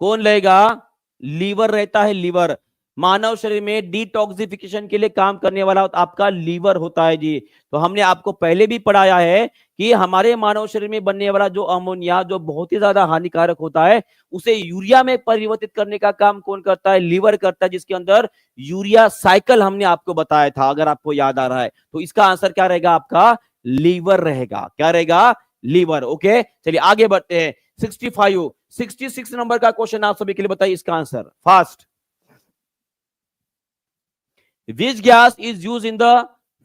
कौन रहेगा? लीवर रहता है, लीवर। मानव शरीर में डिटॉक्सिफिकेशन के लिए काम करने वाला आपका लीवर होता है जी। तो हमने आपको पहले भी पढ़ाया है कि हमारे मानव शरीर में बनने वाला जो अमोनिया जो बहुत ही ज्यादा हानिकारक होता है उसे यूरिया में परिवर्तित करने का काम कौन करता है? लीवर करता है, जिसके अंदर यूरिया साइकिल हमने आपको बताया था, अगर आपको याद आ रहा है। तो इसका आंसर क्या रहेगा? आपका लीवर रहेगा। क्या रहेगा? लीवर। ओके, चलिए आगे बढ़ते हैं। 66 नंबर का क्वेश्चन आप सभी के लिए बताइए इसका answer fast. Which gas is use in the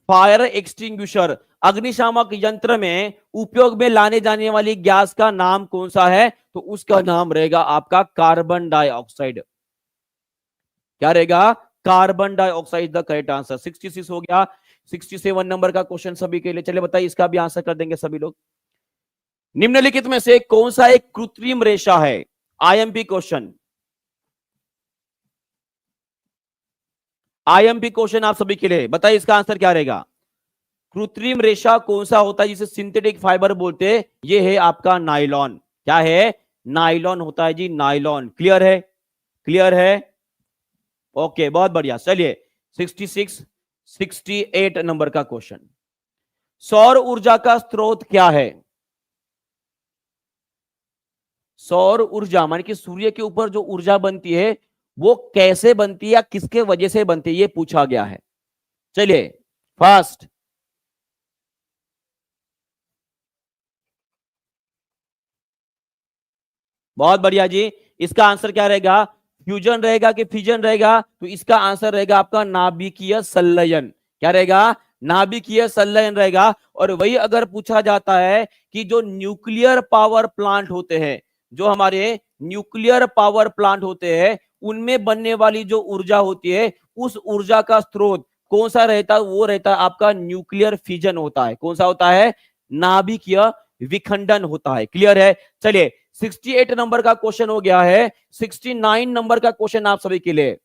fire extinguisher? अग्निशामक यंत्र में उपयोग में लाने जाने वाली गैस का नाम कौन सा है? तो उसका नाम रहेगा आपका कार्बन डाइऑक्साइड। क्या रहेगा? Carbon dioxide the correct answer. 66 हो गया। 67 नंबर का क्वेश्चन सभी के लिए, चलिए बताइए इसका भी आंसर कर देंगे सभी लोग। निम्नलिखित में से कौन सा एक कृत्रिम रेशा है? आईएमपी क्वेश्चन, आईएमपी क्वेश्चन आप सभी के लिए, बताइए इसका आंसर क्या रहेगा? कृत्रिम रेशा कौन सा होता है जिसे सिंथेटिक फाइबर बोलते हैं? ये है आपका नायलॉन। क्या है? नायलॉन होता है जी, नायलॉन। क्लियर है? क्लियर है? ओके, बहुत बढ़िया। चलिए 66 68 नंबर का क्वेश्चन, सौर ऊर्जा का स्रोत क्या है? सौर ऊर्जा माने कि सूर्य के ऊपर जो ऊर्जा बनती है वो कैसे बनती है या किसके वजह से बनती है, ये पूछा गया है। चलिए फास्ट, बहुत बढ़िया जी। इसका आंसर क्या रहेगा? फ्यूजन रहेगा कि फिजन रहेगा? तो इसका आंसर रहेगा आपका नाभिकीय संलयन। क्या रहेगा? नाभिकीय संलयन रहेगा। और वही अगर पूछा जाता है कि जो न्यूक्लियर पावर प्लांट होते हैं, जो हमारे न्यूक्लियर पावर प्लांट होते हैं उनमें बनने वाली जो ऊर्जा होती है उस ऊर्जा का स्रोत कौन सा रहता है? वो रहता है आपका न्यूक्लियर फिजन होता है। कौन सा होता है? नाभिकीय विखंडन होता है। क्लियर है? चलिए 68 नंबर का क्वेश्चन हो गया है। 69 नंबर का क्वेश्चन आप सभी के लिए,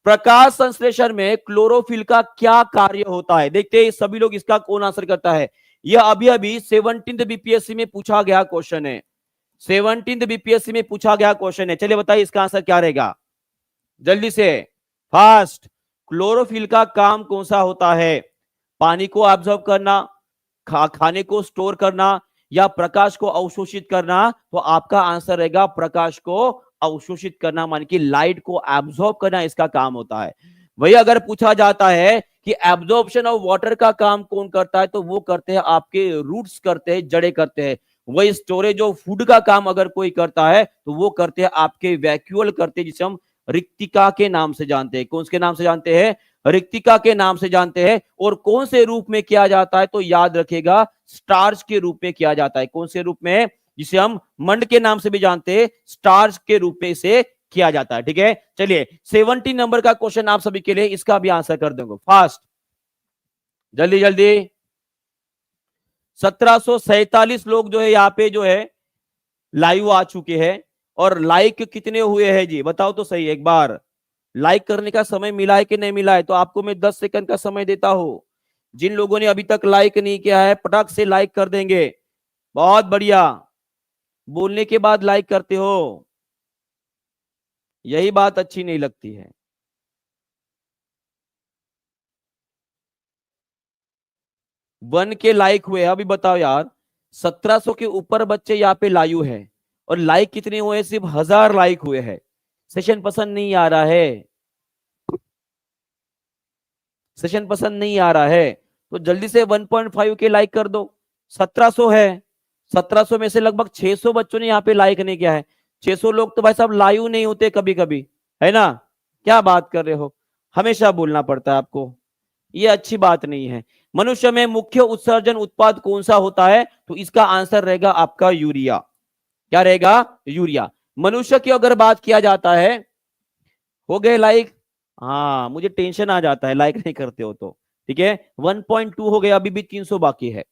प्रकाश संश्लेषण में क्लोरोफिल का क्या कार्य होता है? देखते हैं सभी लोग इसका कौन आंसर करता है। यह अभी अभी 17th बीपीएससी में पूछा गया क्वेश्चन है। 17th बीपीएससी में पूछा गया क्वेश्चन है। चलिए बताइए इसका आंसर क्या रहेगा? जल्दी से, फास्ट। क्लोरोफिल का काम कौन सा होता है? पानी को ऑब्जर्व करना, खाने को स्टोर करना, या प्रकाश को अवशोषित करना? तो आपका आंसर रहेगा प्रकाश को अवशोषित करना, मान की लाइट को एब्जॉर्ब करना इसका काम होता है। वही अगर पूछा जाता है कि एब्जॉर्प्शन ऑफ वाटर का काम कौन करता है? तो वो करते हैं आपके रूट्स करते हैं, जड़े करते हैं। वही स्टोरेज ऑफ फूड का काम अगर कोई करता है तो वो करते हैं आपके वैक्यूल करते हैं, जिसे हम रिक्तिका के नाम से जानते हैं। कौन के नाम से जानते हैं? रिक्तिका के नाम से जानते हैं। और कौन से रूप में किया जाता है? तो याद रखेगा स्टार्च के रूप में किया जाता है। कौन से रूप में? जिसे हम मंड के नाम से भी जानते हैं, स्टार्च के रूप में से किया जाता है। ठीक है, चलिए 70 नंबर का क्वेश्चन आप सभी के लिए, इसका भी आंसर कर देंगे फास्ट, जल्दी जल्दी। 1747 लोग जो है यहाँ पे जो है लाइव आ चुके हैं। और लाइक कितने हुए हैं जी? बताओ तो सही एक बार। लाइक करने का समय मिला है कि नहीं मिला है? तो आपको मैं 10 सेकंड का समय देता हूं। जिन लोगों ने अभी तक लाइक नहीं किया है पटक से लाइक कर देंगे। बहुत बढ़िया, बोलने के बाद लाइक करते हो, यही बात अच्छी नहीं लगती है। वन के लाइक हुए, अभी बताओ यार। 1700 के ऊपर बच्चे यहाँ पे लाइव है और लाइक कितने हुए? सिर्फ 1000 लाइक हुए हैं। सेशन पसंद नहीं आ रहा है, सेशन पसंद नहीं आ रहा है तो जल्दी से 1.5 के लाइक कर दो। 1700 है, 1700 में से लगभग 600 बच्चों ने यहाँ पे लाइक नहीं किया है। 600 लोग तो भाई साहब लाइव नहीं होते कभी कभी, है ना? क्या बात कर रहे हो, हमेशा बोलना पड़ता है आपको। ये अच्छी बात नहीं है। मनुष्य में मुख्य उत्सर्जन उत्पाद कौन सा होता है? तो इसका आंसर रहेगा आपका यूरिया। क्या रहेगा? यूरिया। मनुष्य की अगर बात किया जाता है, हो गए लाइक? हाँ, मुझे टेंशन आ जाता है लाइक नहीं करते हो तो। ठीक है, 1.2 हो गया, अभी भी 300 बाकी है।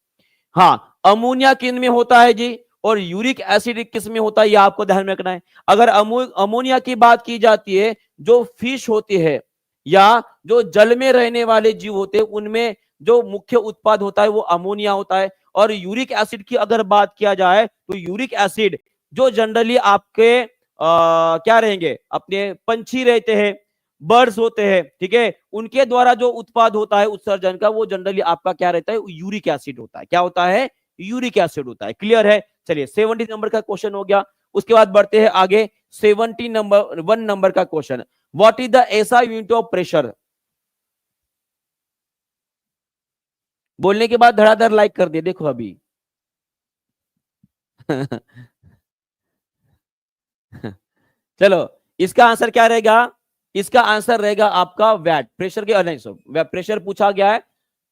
हाँ, अमोनिया किन में होता है जी, और यूरिक एसिड किस में होता है, ये आपको ध्यान में रखना है। अगर अमोनिया की बात की जाती है, जो फिश होती है या जो जल में रहने वाले जीव होते हैं, उनमें जो मुख्य उत्पाद होता है वो अमोनिया होता है। और यूरिक एसिड की अगर बात किया जाए तो यूरिक एसिड जो जनरली आपके क्या रहेंगे, अपने पंछी रहते हैं, बर्ड्स होते हैं, ठीक है, उनके द्वारा जो उत्पाद होता है उत्सर्जन का, वो जनरली आपका क्या रहता है, यूरिक एसिड होता है। क्या होता है? यूरिक एसिड होता है। क्लियर है? चलिए 70 नंबर का क्वेश्चन हो गया। उसके बाद बढ़ते हैं आगे 1 नंबर का क्वेश्चन। व्हाट इज द ऐसा यूनिट ऑफ प्रेशर? बोलने के बाद धड़ाधड़ लाइक कर दिए, देखो अभी। चलो, इसका आंसर क्या रहेगा? इसका आंसर रहेगा आपका वैट। प्रेशर के नहीं, सो प्रेशर पूछा गया है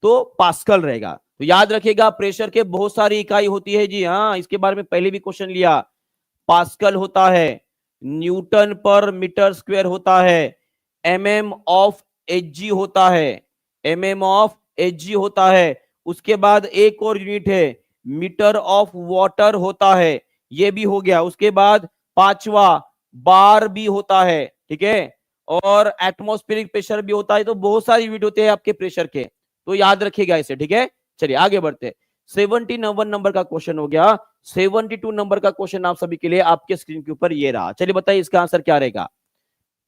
तो पास्कल रहेगा। तो याद रखिएगा, प्रेशर के बहुत सारी इकाई होती है जी। हाँ, इसके बारे में पहले भी क्वेश्चन लिया। पास्कल होता है, न्यूटन पर मीटर स्क्वायर होता है, एमएम ऑफ एचजी होता है, एमएम ऑफ एचजी होता है। उसके बाद एक और यूनिट है, मीटर ऑफ वाटर होता है, ये भी हो गया। उसके बाद पांचवा बार भी होता है, ठीक है, और एटमॉस्फेरिक प्रेशर भी होता है। तो बहुत सारे यूनिट होते हैं आपके प्रेशर के, तो याद रखिएगा इसे। ठीक है, चलिए आगे बढ़ते हैं। 71 नंबर का क्वेश्चन हो गया। 72 नंबर का क्वेश्चन आप सभी के लिए आपके स्क्रीन के ऊपर ये रहा। चलिए बताइए इसका आंसर क्या रहेगा,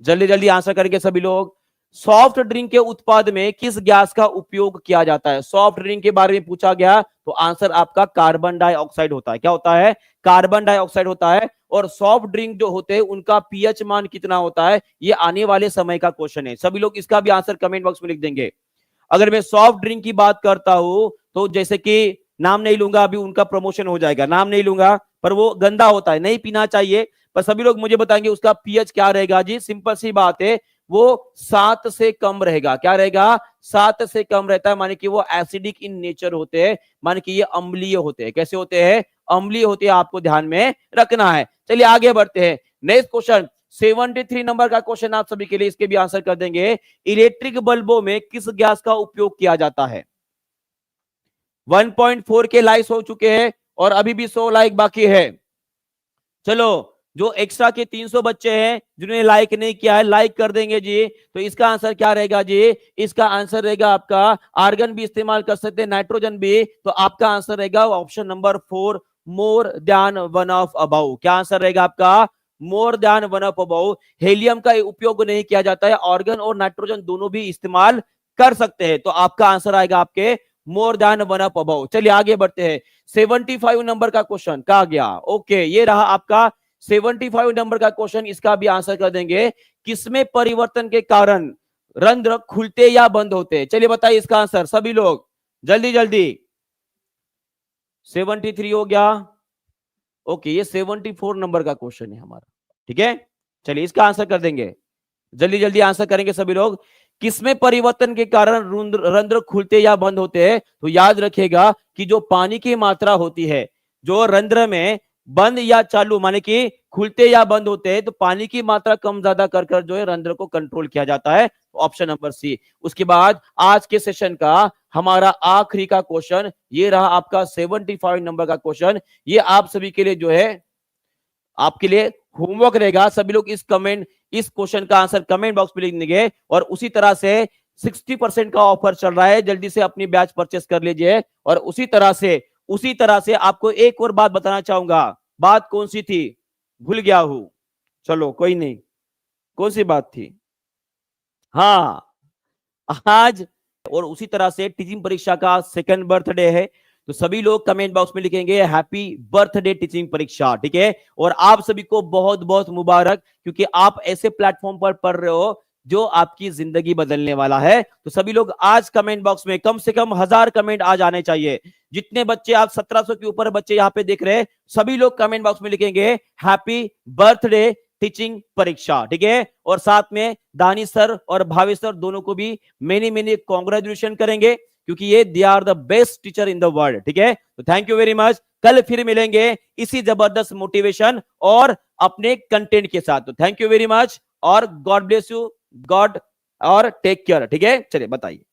जल्दी जल्दी आंसर करेंगे सभी लोग। सॉफ्ट ड्रिंक के उत्पाद में किस गैस का उपयोग किया जाता है? सॉफ्ट ड्रिंक के बारे में पूछा गया तो आंसर आपका कार्बन डाइऑक्साइड होता है। क्या होता है? कार्बन डाइऑक्साइड होता है। और सॉफ्ट ड्रिंक जो होते हैं उनका पीएच मान कितना होता है, ये आने वाले समय का क्वेश्चन है। सभी लोग इसका भी आंसर कमेंट बॉक्स में लिख देंगे। अगर मैं सॉफ्ट ड्रिंक की बात करता हूं तो जैसे कि नाम नहीं लूंगा, अभी उनका प्रमोशन हो जाएगा, नाम नहीं लूंगा, पर वो गंदा होता है, नहीं पीना चाहिए। पर सभी लोग मुझे बताएंगे उसका पीएच क्या रहेगा जी। सिंपल सी बात है, वो 7 से कम रहेगा। क्या रहेगा? 7 से कम रहता है, माने कि वो एसिडिक इन नेचर होते हैं, माने कि ये अम्लीय होते हैं। कैसे होते हैं? अम्लीय होते हैं, आपको ध्यान में रखना है। चलिए आगे बढ़ते हैं। नेक्स्ट क्वेश्चन 73 नंबर का क्वेश्चन आप सभी के लिए, इसके भी आंसर कर देंगे। इलेक्ट्रिक बल्बों में किस गैस का उपयोग किया जाता है? 1.4 के लाइक्स हो चुके हैं और अभी भी 100 लाइक बाकी है। चलो, जो एक्स्ट्रा के 300 बच्चे हैं जिन्होंने लाइक नहीं किया है, लाइक कर देंगे जी। तो इसका आंसर क्या रहेगा जी? इसका आंसर रहेगा आपका, आर्गन भी इस्तेमाल कर सकते हैं, नाइट्रोजन भी। तो आपका आंसर रहेगा option number 4, more than one of about. क्या आंसर रहेगा आपका? More than one of about. Helium का उपयोग नहीं किया जाता है, ऑर्गन और नाइट्रोजन दोनों भी इस्तेमाल कर सकते हैं। तो आपका आंसर आएगा आपके more than one of about. चलिए आगे बढ़ते हैं। 75 नंबर का क्वेश्चन कहा गया। ओके, ये रहा आपका 75 नंबर का क्वेश्चन। इसका भी आंसर कर देंगे। किसमें परिवर्तन के कारण रंध्र खुलते या बंद होते? चलिए बताइए इसका आंसर सभी लोग, जल्दी जल्दी। 73 हो गया। ओके, ये 74 नंबर का क्वेश्चन है हमारा। ठीक है, चलिए इसका आंसर कर देंगे, जल्दी जल्दी आंसर करेंगे सभी लोग। किसमें परिवर्तन के कारण रंध्र खुलते या बंद होते हैं? तो याद रखिएगा कि जो पानी की मात्रा होती है, जो रंध्र में बंद या चालू माने कि खुलते या बंद होते हैं, तो पानी की मात्रा कम ज्यादा कर कर जो है रंध्र को कंट्रोल किया जाता है। Option number C. उसके बाद आज के सेशन का हमारा आखिरी का क्वेश्चन ये रहा आपका 75 नंबर का क्वेश्चन। ये आप सभी के लिए जो है, आपके लिए होमवर्क रहेगा। सभी लोग इस क्वेश्चन का आंसर कमेंट बॉक्स में लिख देंगे। और उसी तरह से 60% का ऑफर चल रहा है, जल्दी से अपनी बैच परचेस कर लीजिए। और उसी तरह से आपको एक और बात बताना चाहूंगा। बात कौन सी थी? भूल गया हूं, चलो कोई नहीं। कौन सी बात थी? हाँ, आज और उसी तरह से टीचिंग परीक्षा का सेकंड बर्थडे है। तो सभी लोग कमेंट बॉक्स में लिखेंगे हैप्पी बर्थडे टीचिंग परीक्षा। ठीक है, और आप सभी को बहुत बहुत मुबारक, क्योंकि आप ऐसे प्लेटफॉर्म पर पढ़ रहे हो जो आपकी जिंदगी बदलने वाला है। तो सभी लोग आज कमेंट बॉक्स में कम से कम 1000 कमेंट आ जाने चाहिए। जितने बच्चे, आप 1700 के ऊपर बच्चे यहाँ पे देख रहे हैं, सभी लोग कमेंट बॉक्स में लिखेंगे हैप्पी बर्थडे टीचिंग परीक्षा, ठीक है। और साथ में दानिश सर और भावेश सर दोनों को भी मेनी मेनी कॉन्ग्रेचुलेशन करेंगे, क्योंकि ये they are the best teacher in the world, ठीक है। तो थैंक यू वेरी मच। कल फिर मिलेंगे इसी जबरदस्त मोटिवेशन और अपने कंटेंट के साथ। तो थैंक यू वेरी मच और गॉड ब्लेस यू, गॉड और टेक केयर, ठीक है। चलिए बताइए।